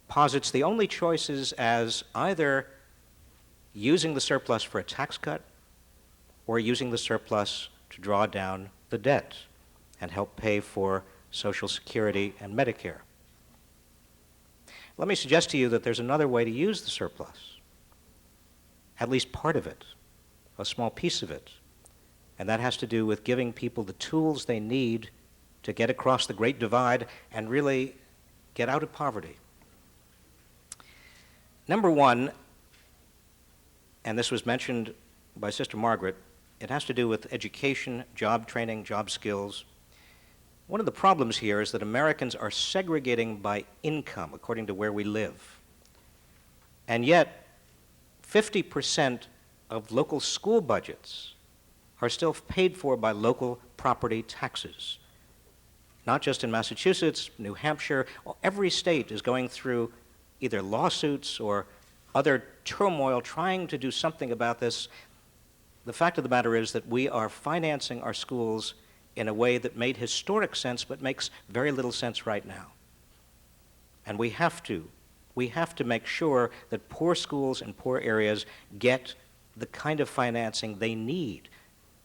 posits the only choices as either using the surplus for a tax cut or using the surplus to draw down the debt and help pay for Social Security and Medicare. Let me suggest to you that there's another way to use the surplus, at least part of it, a small piece of it, and that has to do with giving people the tools they need to get across the great divide and really get out of poverty. Number 1, and this was mentioned by Sister Margaret, it has to do with education, job training, job skills. One of the problems here is that Americans are segregating by income according to where we live. And yet, 50% of local school budgets are still paid for by local property taxes. Not just in Massachusetts, New Hampshire, every state is going through either lawsuits or other turmoil trying to do something about this. the fact of the matter is that we are financing our schools in a way that made historic sense but makes very little sense right now. And we have to make sure that poor schools in poor areas get the kind of financing they need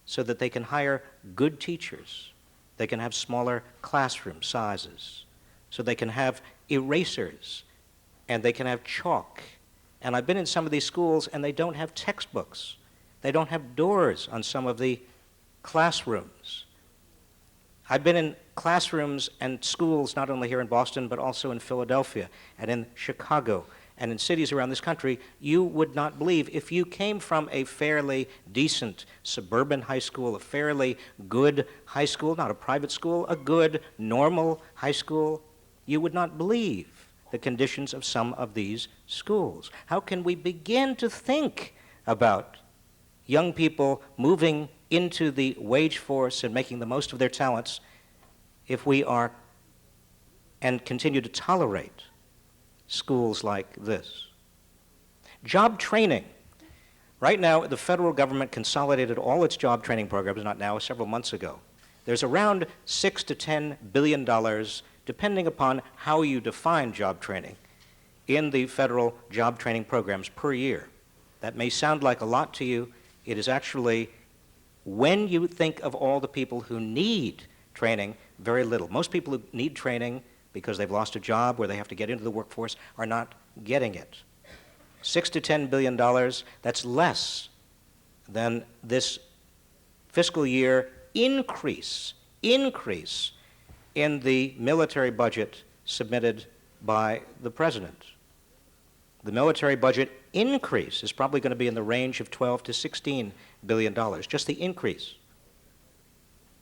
so that they can hire good teachers, they can have smaller classroom sizes, so they can have erasers, and they can have chalk. And I've been in some of these schools, and they don't have textbooks. They don't have doors on some of the classrooms. I've been in classrooms and schools not only here in Boston, but also in Philadelphia and in Chicago and in cities around this country. You would not believe, if you came from a fairly decent suburban high school, a fairly good high school, not a private school, a good, normal high school, you would not believe the conditions of some of these schools. How can we begin to think about young people moving into the wage force and making the most of their talents if we are and continue to tolerate schools like this? Job training. Right now, the federal government consolidated all its job training programs, not now, several months ago. There's around $6 to $10 billion, depending upon how you define job training, in the federal job training programs per year. That may sound like a lot to you. It is actually, when you think of all the people who need training, very little. Most people who need training because they've lost a job where they have to get into the workforce are not getting it. $6 to $10 billion, that's less than this fiscal year increase in the military budget submitted by the president. The military budget increase is probably going to be in the range of $12 to $16 billion, just the increase.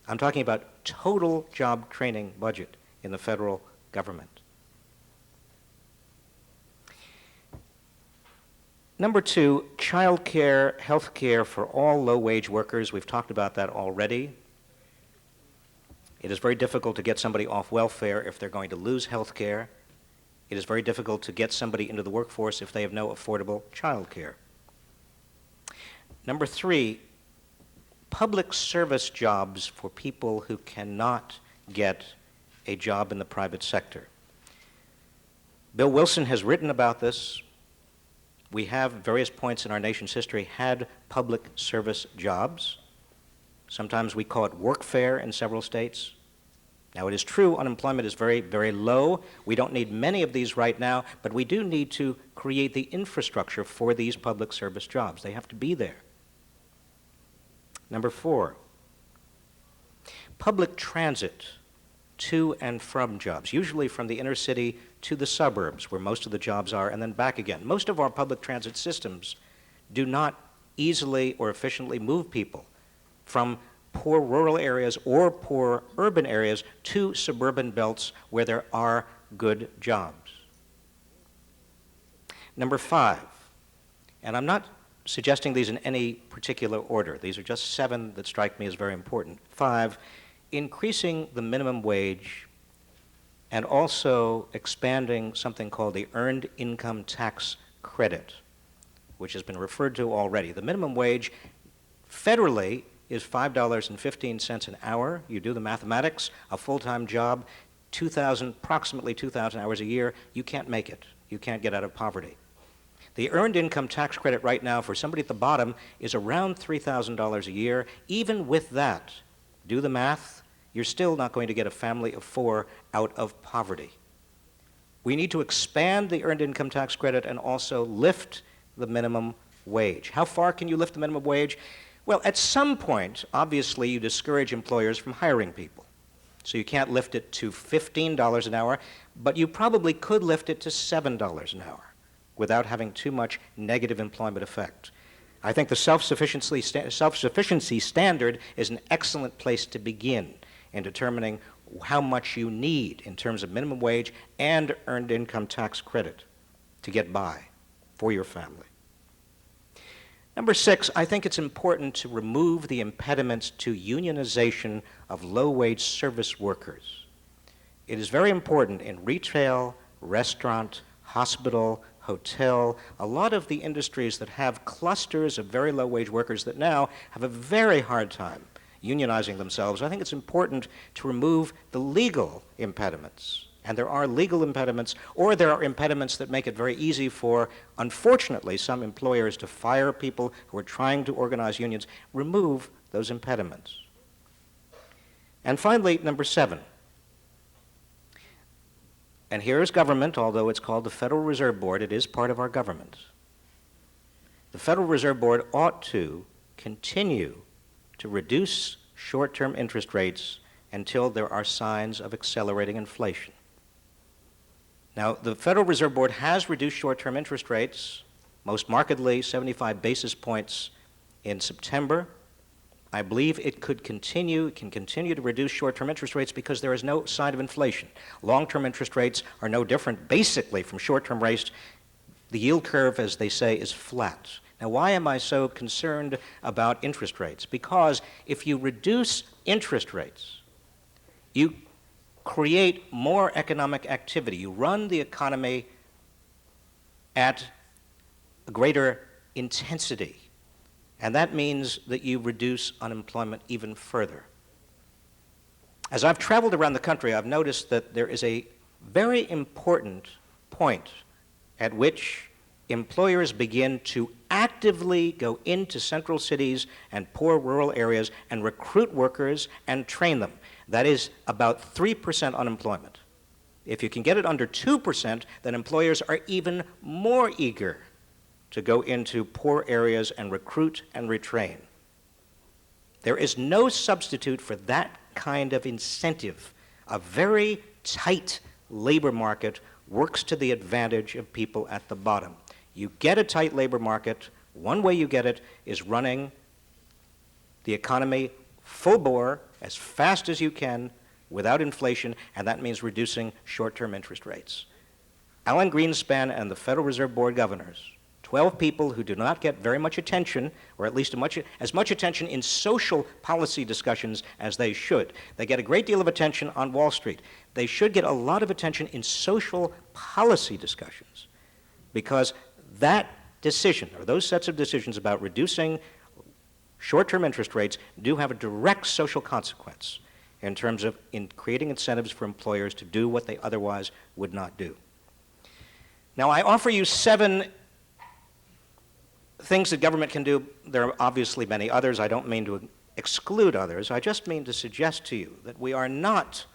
I'm talking about total job training budget in the federal government. Number two, child care, health care for all low-wage workers. We've talked about that already. It is very difficult to get somebody off welfare if they're going to lose health care. It is very difficult to get somebody into the workforce if they have no affordable child care. Number three, public service jobs for people who cannot get a job in the private sector. Bill Wilson has written about this. We have, at various points in our nation's history, had public service jobs. Sometimes we call it workfare in several states. Now, it is true unemployment is very, very low. We don't need many of these right now, but we do need to create the infrastructure for these public service jobs. They have to be there. Number four, public transit to and from jobs, usually from the inner city to the suburbs where most of the jobs are, and then back again. Most of our public transit systems do not easily or efficiently move people from poor rural areas or poor urban areas to suburban belts where there are good jobs. Number five, and I'm not suggesting these in any particular order. These are just 7 that strike me as very important. 5, increasing the minimum wage and also expanding something called the Earned Income Tax Credit, which has been referred to already. The minimum wage federally is $5.15 an hour. You do the mathematics, a full-time job, approximately 2,000 hours a year, you can't make it. You can't get out of poverty. The Earned Income Tax Credit right now for somebody at the bottom is around $3,000 a year. Even with that, do the math, you're still not going to get a family of 4 out of poverty. We need to expand the Earned Income Tax Credit and also lift the minimum wage. How far can you lift the minimum wage? Well, at some point, obviously, you discourage employers from hiring people. So you can't lift it to $15 an hour, but you probably could lift it to $7 an hour without having too much negative employment effect. I think the self-sufficiency standard is an excellent place to begin in determining how much you need in terms of minimum wage and Earned Income Tax Credit to get by for your family. Number 6, I think it's important to remove the impediments to unionization of low-wage service workers. It is very important in retail, restaurant, hospital, hotel, a lot of the industries that have clusters of very low-wage workers that now have a very hard time unionizing themselves. I think it's important to remove the legal impediments. And there are legal impediments, or there are impediments that make it very easy for, unfortunately, some employers to fire people who are trying to organize unions. Remove those impediments. And finally, number 7. And here is government, although it's called the Federal Reserve Board, it is part of our government. The Federal Reserve Board ought to continue to reduce short-term interest rates until there are signs of accelerating inflation. Now, the Federal Reserve Board has reduced short-term interest rates, most markedly 75 basis points in September. I believe it can continue to reduce short-term interest rates because there is no sign of inflation. Long-term interest rates are no different, basically, from short-term rates. The yield curve, as they say, is flat. Now, why am I so concerned about interest rates? Because if you reduce interest rates, you create more economic activity. You run the economy at a greater intensity. And that means that you reduce unemployment even further. As I've traveled around the country, I've noticed that there is a very important point at which employers begin to actively go into central cities and poor rural areas and recruit workers and train them. That is about 3% unemployment. If you can get it under 2%, then employers are even more eager to go into poor areas and recruit and retrain. There is no substitute for that kind of incentive. A very tight labor market works to the advantage of people at the bottom. You get a tight labor market, one way you get it is running the economy full bore as fast as you can without inflation, and that means reducing short-term interest rates. Alan Greenspan and the Federal Reserve Board governors, 12 people who do not get very much attention, or at least as much attention in social policy discussions as they should. They get a great deal of attention on Wall Street. They should get a lot of attention in social policy discussions, because that decision, or those sets of decisions about reducing short-term interest rates, do have a direct social consequence in terms of creating incentives for employers to do what they otherwise would not do. Now, I offer you 7 things that government can do. There are obviously many others. I don't mean to exclude others. I just mean to suggest to you that we are not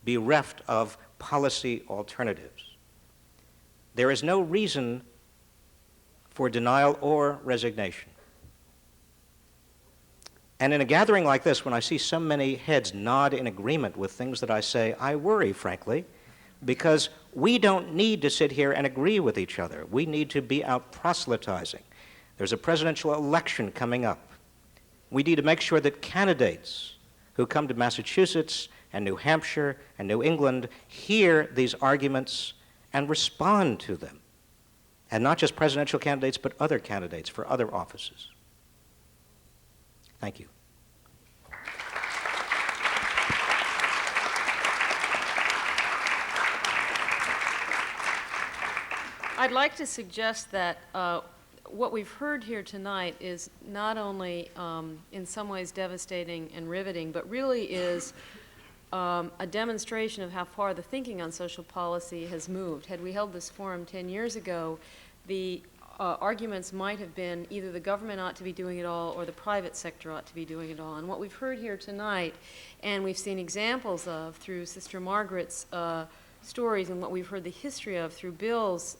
bereft of policy alternatives. There is no reason for denial or resignation. And in a gathering like this, when I see so many heads nod in agreement with things that I say, I worry, frankly, because we don't need to sit here and agree with each other. We need to be out proselytizing. There's a presidential election coming up. We need to make sure that candidates who come to Massachusetts and New Hampshire and New England hear these arguments and respond to them. And not just presidential candidates, but other candidates for other offices. Thank you. I'd like to suggest that what we've heard here tonight is not only in some ways devastating and riveting, but really is a demonstration of how far the thinking on social policy has moved. Had we held this forum 10 years ago, the arguments might have been either the government ought to be doing it all or the private sector ought to be doing it all. And what we've heard here tonight, and we've seen examples of through Sister Margaret's stories and what we've heard the history of through Bill's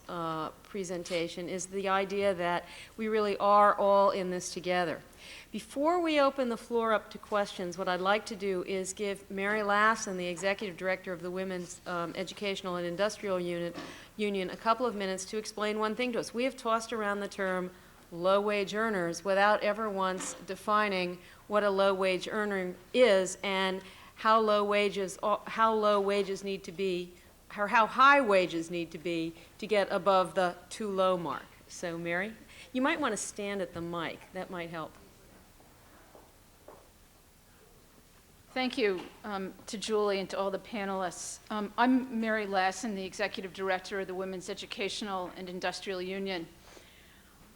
presentation, is the idea that we really are all in this together. Before we open the floor up to questions, what I'd like to do is give Mary Lassen, the Executive Director of the Women's Educational and Industrial Union, a couple of minutes to explain one thing to us. We have tossed around the term low-wage earners without ever once defining what a low-wage earner is and how low wages need to be, or how high wages need to be to get above the too low mark. So, Mary, you might want to stand at the mic. That might help. Thank you to Julie and to all the panelists. I'm Mary Lassen, the Executive Director of the Women's Educational and Industrial Union.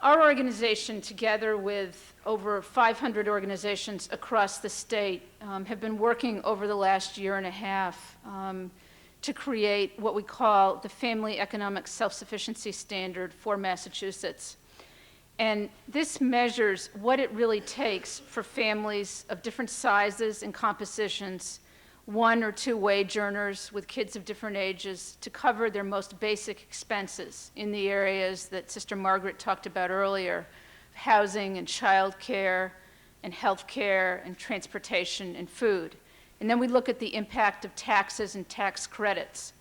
Our organization, together with over 500 organizations across the state, have been working over the last year and a half to create what we call the Family Economic Self-Sufficiency Standard for Massachusetts. And this measures what it really takes for families of different sizes and compositions, 1 or 2 wage earners with kids of different ages, to cover their most basic expenses in the areas that Sister Margaret talked about earlier: housing and child care and health care and transportation and food. And then we look at the impact of taxes and tax credits.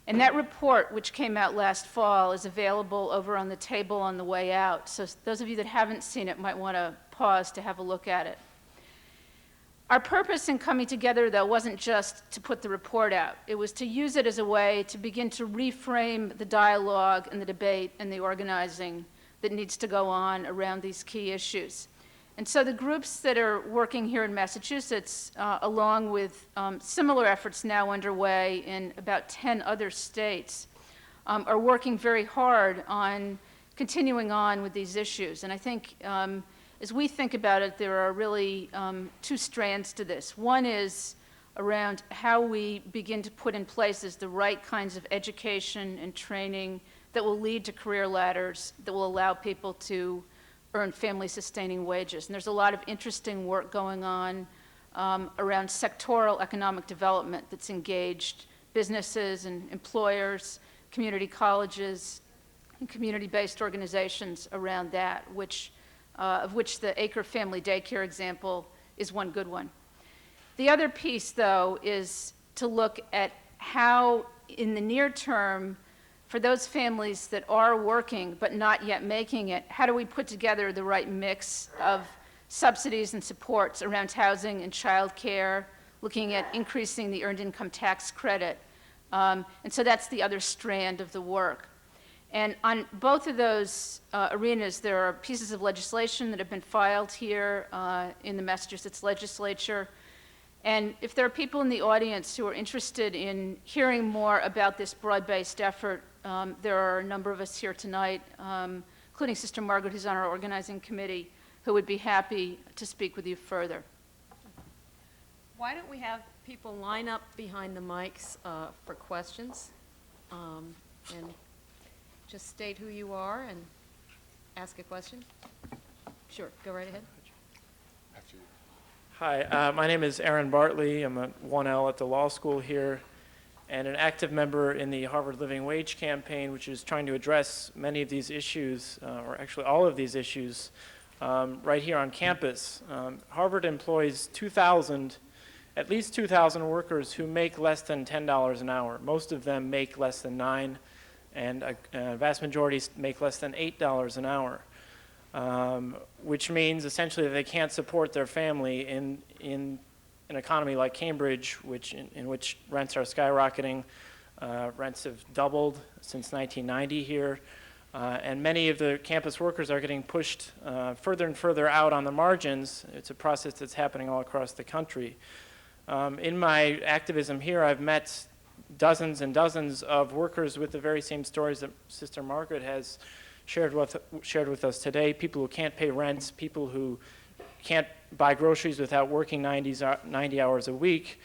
And that report, which came out last fall, is available over on the table on the way out. So those of you that haven't seen it might want to pause to have a look at it. Our purpose in coming together, though, wasn't just to put the report out. It was to use it as a way to begin to reframe the dialogue and the debate and the organizing that needs to go on around these key issues. And so the groups that are working here in Massachusetts, along with similar efforts now underway in about 10 other states, are working very hard on continuing on with these issues. And I think as we think about it, there are really 2 strands to this. One is around how we begin to put in places the right kinds of education and training that will lead to career ladders, that will allow people to earn family-sustaining wages. And there's a lot of interesting work going on around sectoral economic development that's engaged businesses and employers, community colleges, and community-based organizations around that, of which the Acre Family Daycare example is one good one. The other piece, though, is to look at how, in the near term, for those families that are working but not yet making it, how do we put together the right mix of subsidies and supports around housing and child care, looking at increasing the earned income tax credit. And so that's the other strand of the work. And on both of those arenas, there are pieces of legislation that have been filed here in the Massachusetts legislature. And if there are people in the audience who are interested in hearing more about this broad-based effort, there are a number of us here tonight, including Sister Margaret, who's on our organizing committee, who would be happy to speak with you further. Why don't we have people line up behind the mics for questions, and just state who you are and ask a question? Sure, go right ahead. Hi, my name is Aaron Bartley. I'm a 1L at the law school here and an active member in the Harvard Living Wage campaign, which is trying to address many of these issues, or actually all of these issues, right here on campus. Harvard employs at least 2,000 workers who make less than $10 an hour. Most of them make less than $9, and a vast majority make less than $8 an hour. Which means essentially that they can't support their family in an economy like Cambridge, in which rents are skyrocketing. Rents have doubled since 1990 here, and many of the campus workers are getting pushed further and further out on the margins. It's a process that's happening all across the country. In my activism here, I've met dozens and dozens of workers with the very same stories that Sister Margaret has shared with us today. People who can't pay rents, people who can't buy groceries without working 90 hours a week.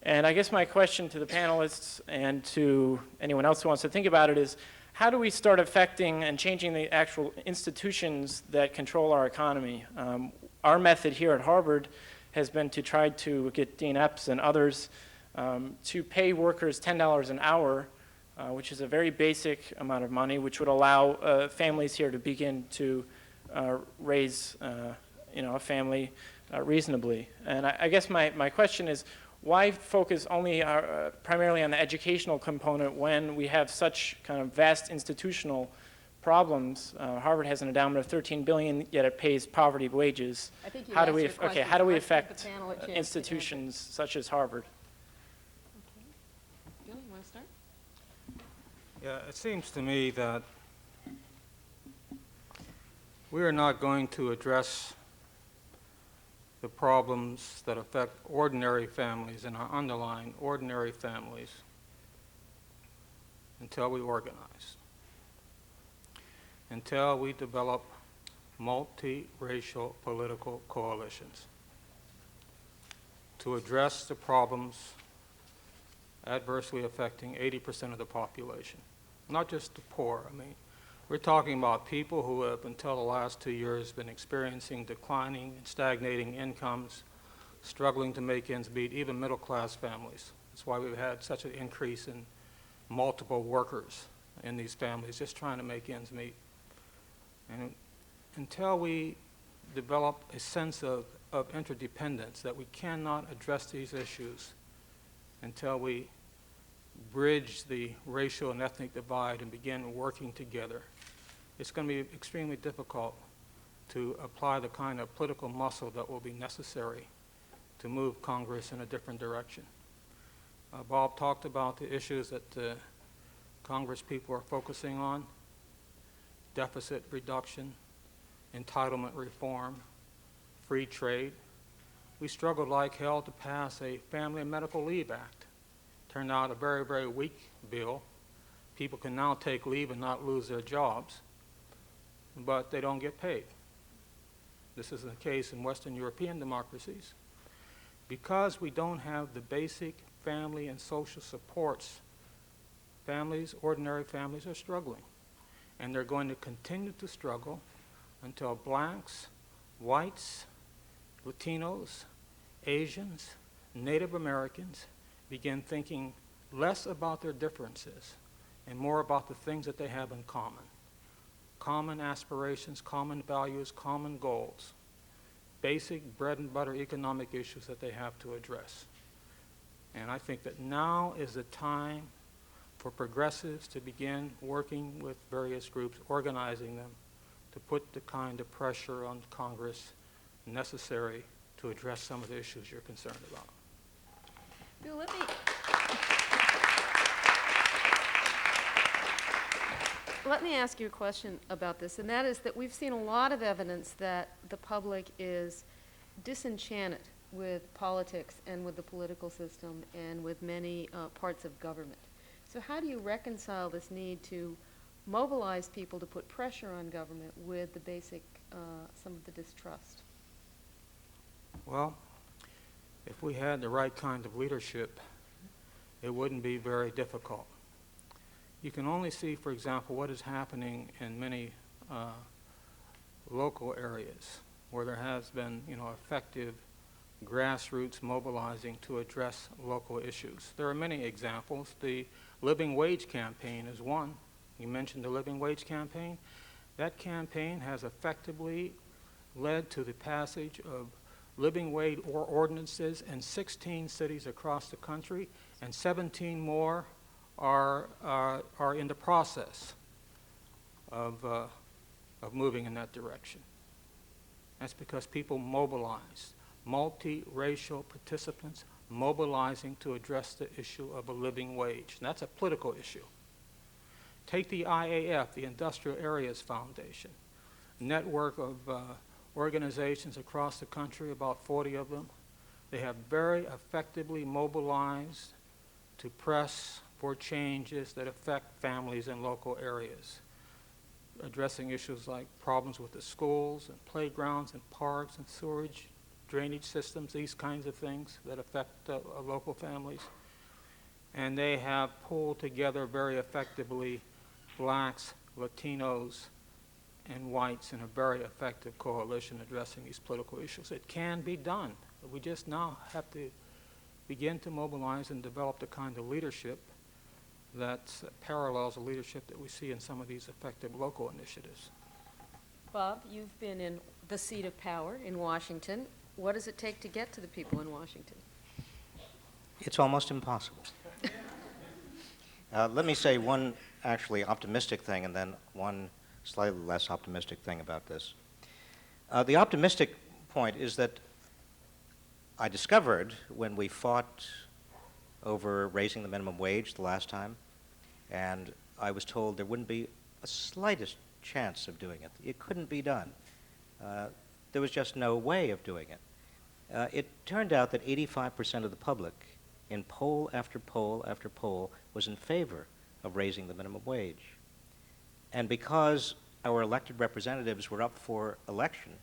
And I guess my question to the panelists and to anyone else who wants to think about it is, how do we start affecting and changing the actual institutions that control our economy? Our method here at Harvard has been to try to get Dean Epps and others to pay workers $10 an hour, which is a very basic amount of money, which would allow families here to begin to raise a family reasonably. And I guess my question is, why focus only primarily on the educational component when we have such kind of vast institutional problems? Harvard has an endowment of $13 billion, yet it pays poverty wages. I think you how do we asked your question. how do we Let's give affect the panel a chance to institutions such as Harvard? Okay. Bill, you want to start? Yeah, it seems to me that we are not going to address the problems that affect ordinary families and are underlying ordinary families until we organize, until we develop multiracial political coalitions to address the problems adversely affecting 80% of the population, not just the poor. I mean, we're talking about people who have, until the last 2 years, been experiencing declining and stagnating incomes, struggling to make ends meet, even middle-class families. That's why we've had such an increase in multiple workers in these families just trying to make ends meet. And until we develop a sense of interdependence, that we cannot address these issues until we bridge the racial and ethnic divide and begin working together, it's going to be extremely difficult to apply the kind of political muscle that will be necessary to move Congress in a different direction. Bob talked about the issues that Congress people are focusing on: deficit reduction, entitlement reform, free trade. We struggled like hell to pass a Family and Medical Leave Act. Turned out a very, very weak bill. People can now take leave and not lose their jobs, but they don't get paid. This is the case in Western European democracies. Because we don't have the basic family and social supports, families, ordinary families, are struggling. And they're going to continue to struggle until blacks, whites, Latinos, Asians, Native Americans begin thinking less about their differences and more about the things that they have in common. Common aspirations, common values, common goals. Basic bread and butter economic issues that they have to address. And I think that now is the time for progressives to begin working with various groups, organizing them to put the kind of pressure on Congress necessary to address some of the issues you're concerned about. Bill, let me ask you a question about this, and that is that we've seen a lot of evidence that the public is disenchanted with politics and with the political system and with many parts of government. So how do you reconcile this need to mobilize people to put pressure on government with the basic, some of the distrust? Well, if we had the right kind of leadership, it wouldn't be very difficult. You can only see, for example, what is happening in many local areas where there has been, effective grassroots mobilizing to address local issues. There are many examples. The Living Wage campaign is one. You mentioned the Living Wage campaign. That campaign has effectively led to the passage of living wage ordinances in 16 cities across the country, and 17 more are in the process of moving in that direction. That's because people mobilized, multiracial participants mobilizing to address the issue of a living wage. And that's a political issue. Take the IAF, the Industrial Areas Foundation, a network of organizations across the country, about 40 of them. They have very effectively mobilized to press for changes that affect families in local areas, addressing issues like problems with the schools and playgrounds and parks and sewage, drainage systems, these kinds of things that affect local families. And they have pulled together very effectively blacks, Latinos, and whites in a very effective coalition addressing these political issues. It can be done. We just now have to begin to mobilize and develop the kind of leadership that parallels the leadership that we see in some of these effective local initiatives. Bob, you've been in the seat of power in Washington. What does it take to get to the people in Washington? It's almost impossible. Let me say one actually optimistic thing and then one slightly less optimistic thing about this. The optimistic point is that I discovered when we fought over raising the minimum wage the last time, and I was told there wouldn't be a slightest chance of doing it. It couldn't be done. There was just no way of doing it. it turned out that 85% of the public, in poll after poll after poll, was in favor of raising the minimum wage. And because our elected representatives were up for election,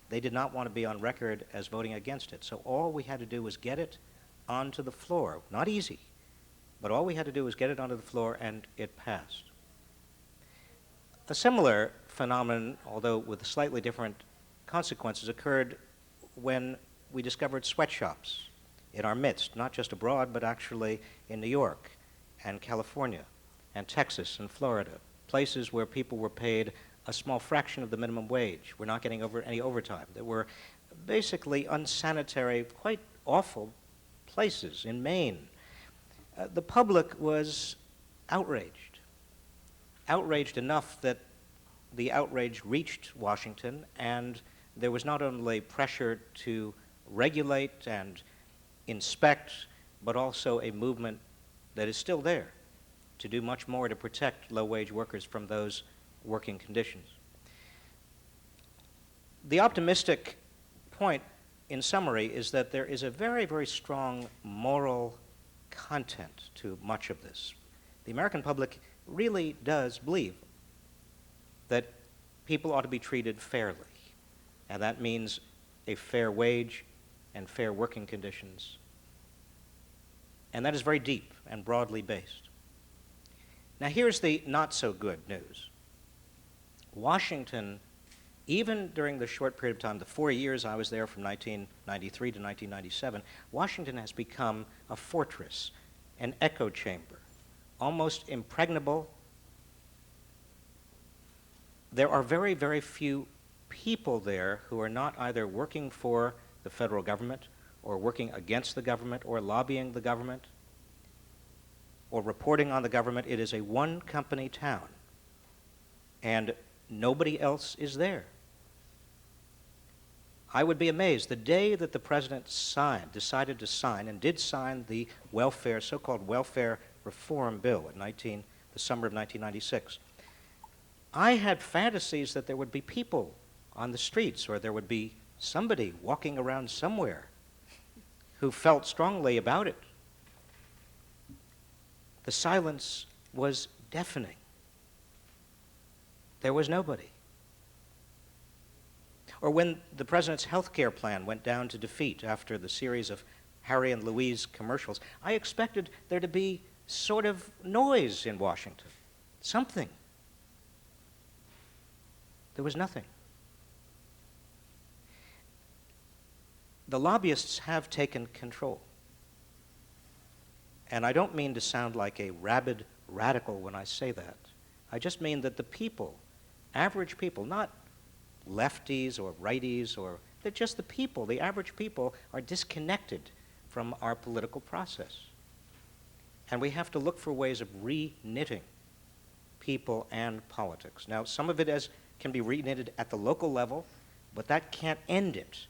they did not want to be on record as voting against it. So all we had to do was get it onto the floor. Not easy, but all we had to do was get it onto the floor, and it passed. A similar phenomenon, although with slightly different consequences, occurred when we discovered sweatshops in our midst, not just abroad, but actually in New York and California and Texas and Florida, places where people were paid a small fraction of the minimum wage. We're not getting any overtime. There were basically unsanitary, quite awful places in Maine. The public was outraged enough that the outrage reached Washington, and there was not only pressure to regulate and inspect, but also a movement that is still there to do much more to protect low-wage workers from those working conditions. The optimistic point, in summary, is that there is a very, very strong moral content to much of this. The American public really does believe that people ought to be treated fairly, and that means a fair wage and fair working conditions. And that is very deep and broadly based. Now here's the not-so-good news. Washington, even during the short period of time, the 4 years I was there from 1993 to 1997, Washington has become a fortress, an echo chamber, almost impregnable. There are very, very few people there who are not either working for the federal government or working against the government or lobbying the government or reporting on the government. It is a one-company town, and nobody else is there. I would be amazed the day that the president decided to sign, and did sign the welfare, so-called welfare reform bill in the summer of 1996. I had fantasies that there would be people on the streets, or there would be somebody walking around somewhere who felt strongly about it. The silence was deafening. There was nobody. Or when the president's health care plan went down to defeat after the series of Harry and Louise commercials, I expected there to be sort of noise in Washington, something. There was nothing. The lobbyists have taken control. And I don't mean to sound like a rabid radical when I say that. I just mean that the people, average people, not lefties or righties, they're just the people, the average people, are disconnected from our political process. And we have to look for ways of re-knitting people and politics. Now, some of it can be re-knitted at the local level, but that can't end it.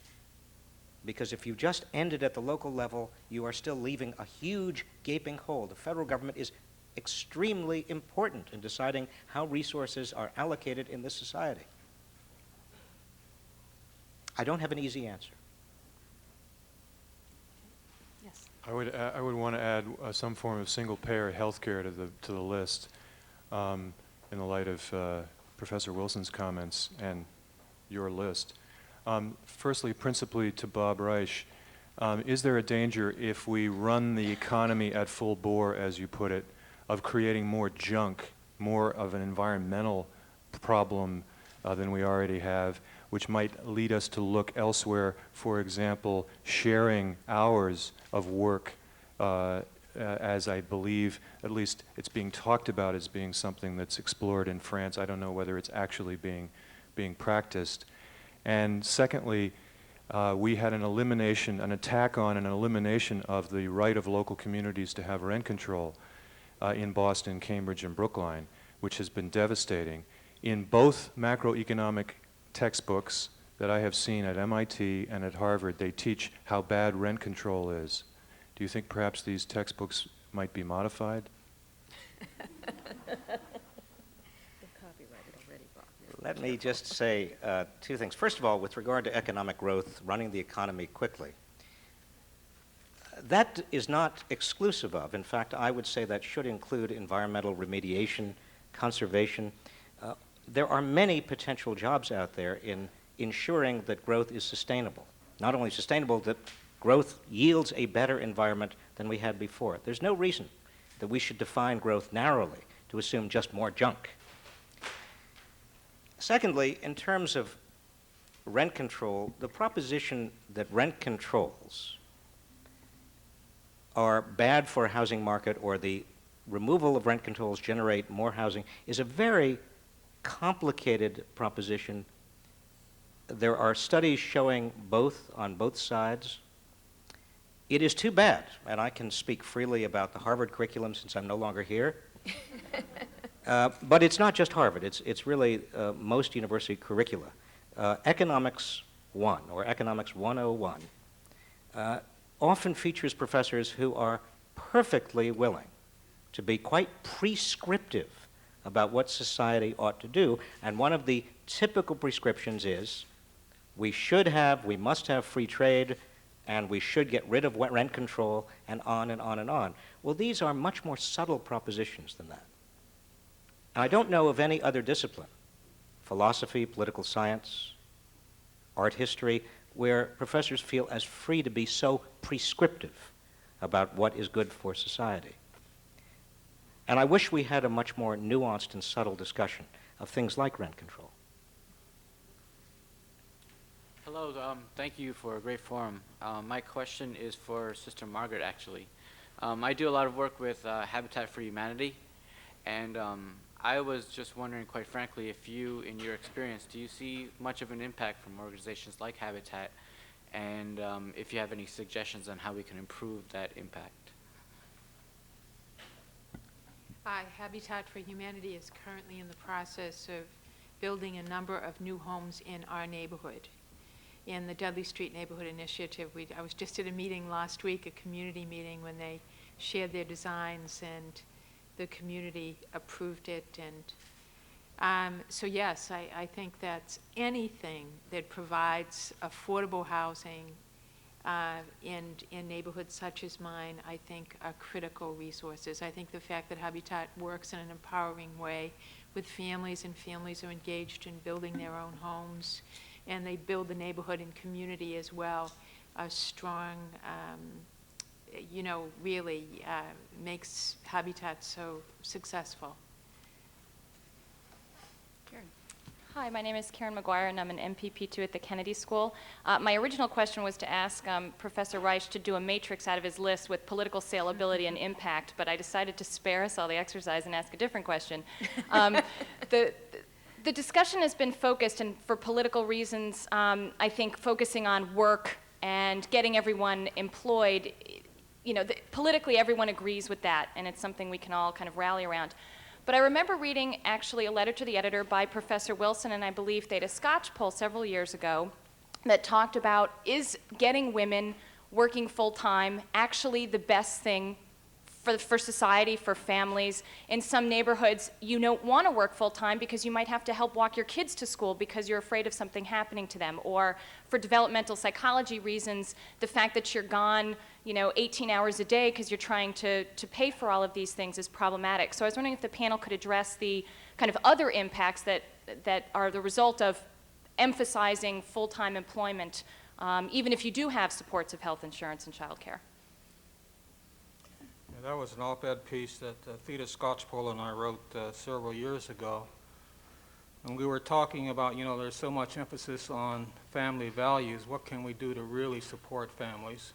Because if you just end it at the local level, you are still leaving a huge gaping hole. The federal government is extremely important in deciding how resources are allocated in this society. I don't have an easy answer. Yes. I would want to add some form of single-payer health care to the list in the light of Professor Wilson's comments and your list. Firstly, principally to Bob Reich, is there a danger if we run the economy at full bore, as you put it, of creating more junk, more of an environmental problem than we already have, which might lead us to look elsewhere, for example, sharing hours of work, as I believe, at least it's being talked about as being something that's explored in France. I don't know whether it's actually being practiced. And secondly, we had an attack on an elimination of the right of local communities to have rent control in Boston, Cambridge, and Brookline, which has been devastating. In both macroeconomic textbooks that I have seen at MIT and at Harvard, they teach how bad rent control is. Do you think perhaps these textbooks might be modified? They're copyrighted already, Bob. Let me just say two things. First of all, with regard to economic growth, running the economy quickly, that is not exclusive of. In fact, I would say that should include environmental remediation, conservation. There are many potential jobs out there in ensuring that growth is sustainable. Not only sustainable, that growth yields a better environment than we had before. There's no reason that we should define growth narrowly to assume just more junk. Secondly, in terms of rent control, the proposition that rent controls are bad for a housing market or the removal of rent controls generate more housing is a very complicated proposition. There are studies showing both on both sides. It is too bad, and I can speak freely about the Harvard curriculum since I'm no longer here. But it's not just Harvard. It's really most university curricula. Economics 1 or Economics 101 often features professors who are perfectly willing to be quite prescriptive about what society ought to do. And one of the typical prescriptions is we must have free trade, and we should get rid of rent control, and on and on and on. Well, these are much more subtle propositions than that. And I don't know of any other discipline, philosophy, political science, art history, where professors feel as free to be so prescriptive about what is good for society. And I wish we had a much more nuanced and subtle discussion of things like rent control. Hello, thank you for a great forum. My question is for Sister Margaret, actually. I do a lot of work with Habitat for Humanity, and I was just wondering, quite frankly, if you, in your experience, do you see much of an impact from organizations like Habitat, and if you have any suggestions on how we can improve that impact? Habitat for Humanity is currently in the process of building a number of new homes in our neighborhood. In the Dudley Street Neighborhood Initiative, I was just at a meeting last week, a community meeting, when they shared their designs and the community approved it. And so yes, I think that anything that provides affordable housing in neighborhoods such as mine, I think are critical resources. I think the fact that Habitat works in an empowering way with families, and families are engaged in building their own homes, and they build the neighborhood and community as well, a strong, really makes Habitat so successful. Hi, my name is Karen McGuire, and I'm an MPP2 at the Kennedy School. My original question was to ask Professor Reich to do a matrix out of his list with political salability and impact, but I decided to spare us all the exercise and ask a different question. The discussion has been focused, and for political reasons, I think focusing on work and getting everyone employed. Politically everyone agrees with that, and it's something we can all kind of rally around. But I remember reading actually a letter to the editor by Professor Wilson, and I believe they had a Scotch poll several years ago that talked about, is getting women working full-time actually the best thing for society, for families? In some neighborhoods, you don't want to work full-time because you might have to help walk your kids to school because you're afraid of something happening to them. Or for developmental psychology reasons, the fact that you're gone 18 hours a day because you're trying to pay for all of these things is problematic. So I was wondering if the panel could address the kind of other impacts that are the result of emphasizing full-time employment, even if you do have supports of health insurance and child care. Yeah, that was an op-ed piece that Theda Scotchpole and I wrote several years ago. And we were talking about, there's so much emphasis on family values. What can we do to really support families?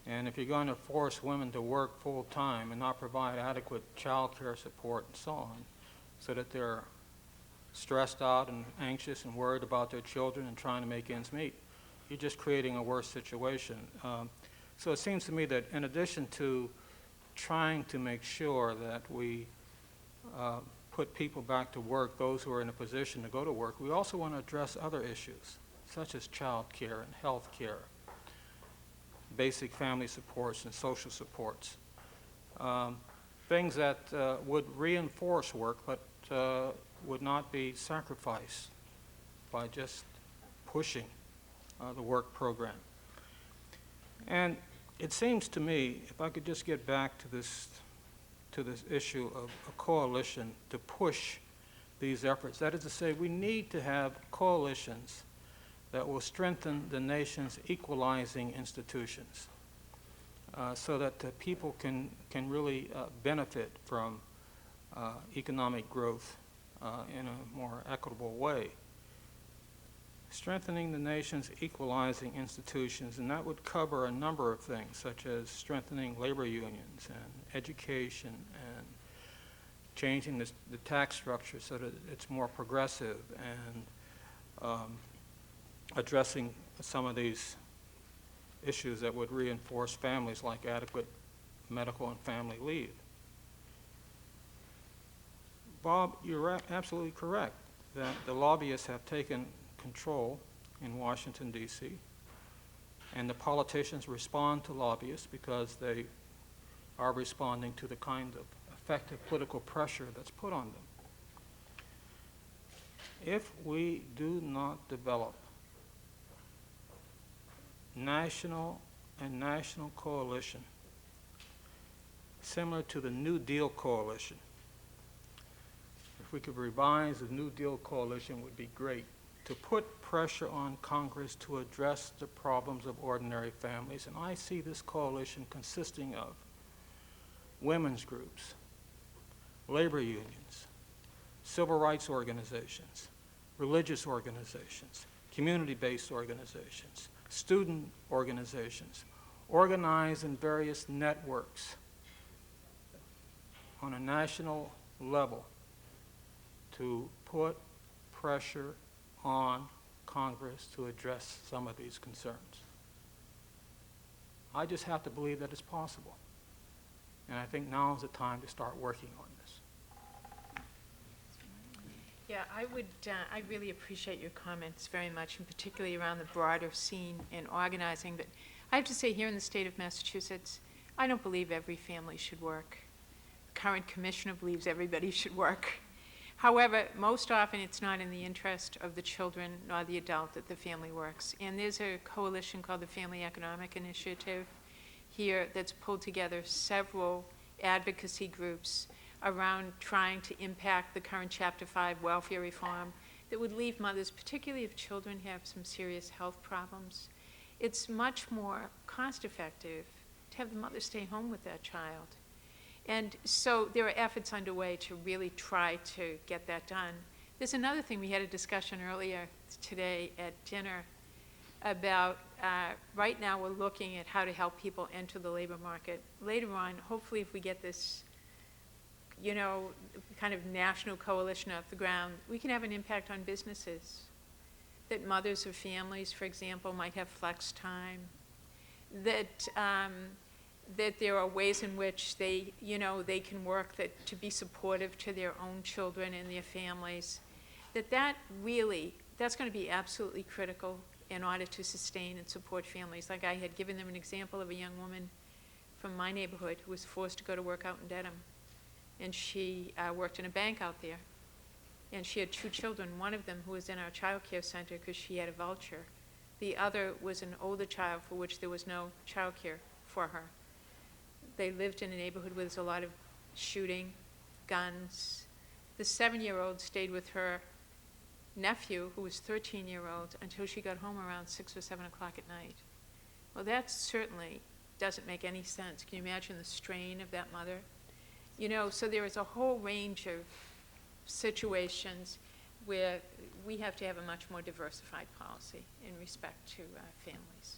And if you're going to force women to work full-time and not provide adequate child care support and so on, so that they're stressed out and anxious and worried about their children and trying to make ends meet, you're just creating a worse situation. So it seems to me that in addition to trying to make sure that we put people back to work, those who are in a position to go to work, we also want to address other issues, such as child care and health care, basic family supports and social supports, things that would reinforce work but would not be sacrificed by just pushing the work program. And it seems to me, if I could just get back to this issue of a coalition to push these efforts, that is to say, we need to have coalitions that will strengthen the nation's equalizing institutions so that the people can really benefit from economic growth in a more equitable way. Strengthening the nation's equalizing institutions, and that would cover a number of things, such as strengthening labor unions and education and changing the tax structure so that it's more progressive and addressing some of these issues that would reinforce families like adequate medical and family leave. Bob, you're absolutely correct that the lobbyists have taken control in Washington, D.C., and the politicians respond to lobbyists because they are responding to the kind of effective political pressure that's put on them. If we do not develop national coalition similar to the New Deal coalition, if we could revise the New Deal coalition, would be great, to put pressure on Congress to address the problems of ordinary families. And I see this coalition consisting of women's groups, labor unions, civil rights organizations, religious organizations, community-based organizations, student organizations, organized in various networks on a national level to put pressure on Congress to address some of these concerns. I just have to believe that it's possible. And I think now is the time to start working on this. Yeah, I really appreciate your comments very much, and particularly around the broader scene in organizing. But I have to say, here in the state of Massachusetts, I don't believe every family should work. The current commissioner believes everybody should work. However, most often it's not in the interest of the children nor the adult that the family works. And there's a coalition called the Family Economic Initiative here that's pulled together several advocacy groups around trying to impact the current Chapter 5 welfare reform that would leave mothers, particularly if children have some serious health problems. It's much more cost-effective to have the mother stay home with that child. And so there are efforts underway to really try to get that done. There's another thing, we had a discussion earlier today at dinner about right now we're looking at how to help people enter the labor market. Later on, hopefully if we get this, you know, kind of national coalition off the ground, we can have an impact on businesses. That mothers of families, for example, might have flex time. That there are ways in which they, you know, they can work to be supportive to their own children and their families. That's going to be absolutely critical in order to sustain and support families. Like I had given them an example of a young woman from my neighborhood who was forced to go to work out in Dedham. And she worked in a bank out there. And she had 2 children, one of them who was in our child care center because she had a voucher. The other was an older child for which there was no child care for her. They lived in a neighborhood where there's a lot of shooting, guns. The 7-year-old stayed with her nephew, who was 13-year-old, until she got home around 6 or 7 o'clock at night. Well, that certainly doesn't make any sense. Can you imagine the strain of that mother? You know, so there is a whole range of situations where we have to have a much more diversified policy in respect to families.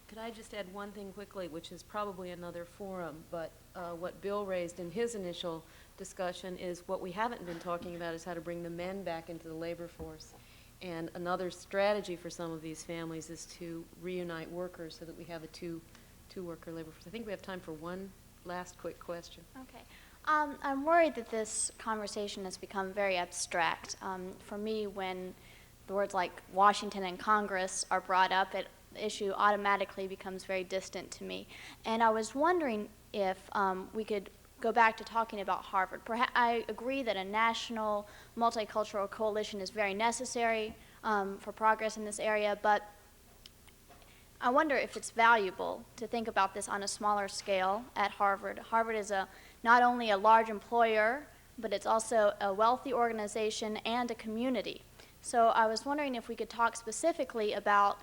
Could I just add one thing quickly, which is probably another forum, but what Bill raised in his initial discussion is what we haven't been talking about is how to bring the men back into the labor force. And another strategy for some of these families is to reunite workers so that we have a two-worker labor force. I think we have time for one last quick question. Okay. I'm worried that this conversation has become very abstract. For me, when the words like Washington and Congress are brought up, the issue automatically becomes very distant to me. And I was wondering if we could go back to talking about Harvard. I agree that a national multicultural coalition is very necessary for progress in this area, but I wonder if it's valuable to think about this on a smaller scale at Harvard. Harvard is not only a large employer, but it's also a wealthy organization and a community. So I was wondering if we could talk specifically about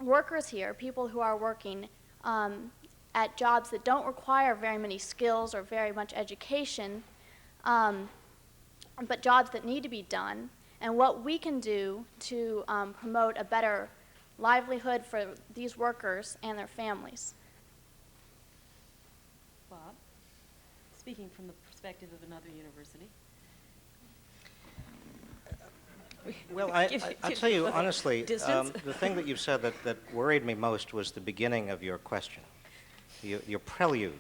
workers here, people who are working at jobs that don't require very many skills or very much education, but jobs that need to be done, and what we can do to promote a better livelihood for these workers and their families. Bob, speaking from the perspective of another university. Well, I'll tell you honestly, the thing that you've said that worried me most was the beginning of your question, your prelude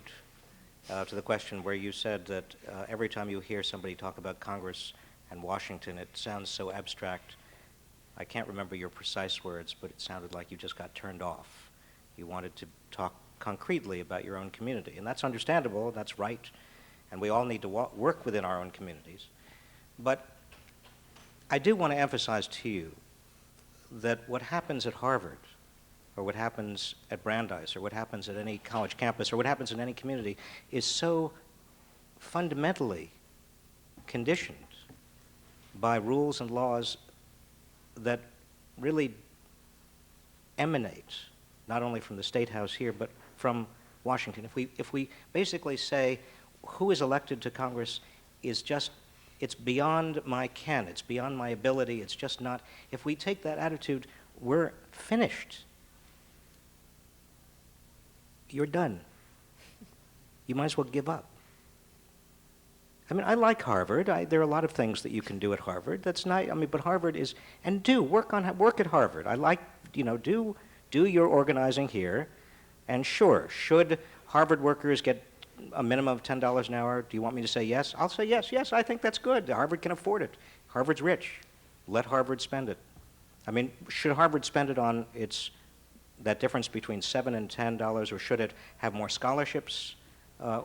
to the question where you said that every time you hear somebody talk about Congress and Washington, it sounds so abstract. I can't remember your precise words, but it sounded like you just got turned off. You wanted to talk concretely about your own community, and that's understandable, that's right, and we all need to work within our own communities. But I do want to emphasize to you that what happens at Harvard, or what happens at Brandeis, or what happens at any college campus, or what happens in any community is so fundamentally conditioned by rules and laws that really emanate not only from the State House here, but from Washington. If we basically say who is elected to Congress is just, it's beyond my ken, it's beyond my ability, it's just not, if we take that attitude, we're finished. You're done. You might as well give up. I mean, I like Harvard. There are a lot of things that you can do at Harvard. That's nice. I mean, but Harvard is, and work at Harvard. I like, do your organizing here. And sure, should Harvard workers get a minimum of $10 an hour? Do you want me to say yes? I'll say yes. Yes, I think that's good. Harvard can afford it. Harvard's rich. Let Harvard spend it. I mean, should Harvard spend it on that difference between $7 and $10, or should it have more scholarships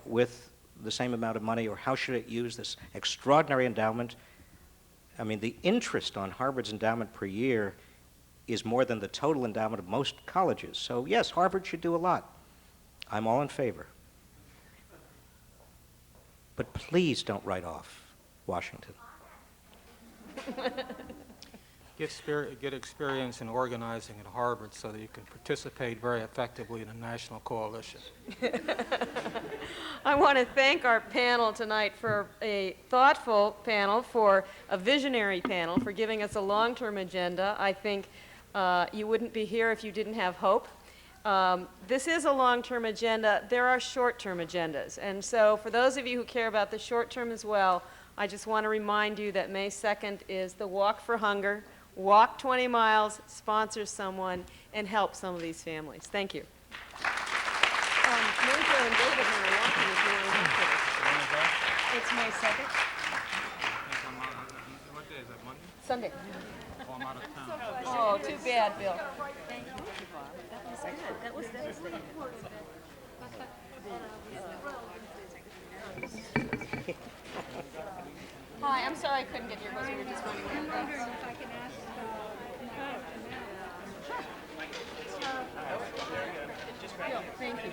with the same amount of money, or how should it use this extraordinary endowment? I mean, the interest on Harvard's endowment per year is more than the total endowment of most colleges. So yes, Harvard should do a lot. I'm all in favor. But please don't write off Washington. Get experience in organizing at Harvard so that you can participate very effectively in a national coalition. I want to thank our panel tonight for a thoughtful panel, for a visionary panel, for giving us a long-term agenda. I think you wouldn't be here if you didn't have hope. This is a long-term agenda. There are short-term agendas. And so for those of you who care about the short-term as well, I just want to remind you that May 2nd is the Walk for Hunger. Walk 20 miles, sponsor someone, and help some of these families. Thank you. Mojo and David are walking if you want to walk with us. It's May 2nd. What day is that, Monday? Sunday. Oh, I'm out of town. Oh, too bad, Bill. Thank you, Bob. That was good. That was devastating. Hi, I'm sorry I couldn't get here because we were just running around. I'm wondering if I can ask Sure. Thank you.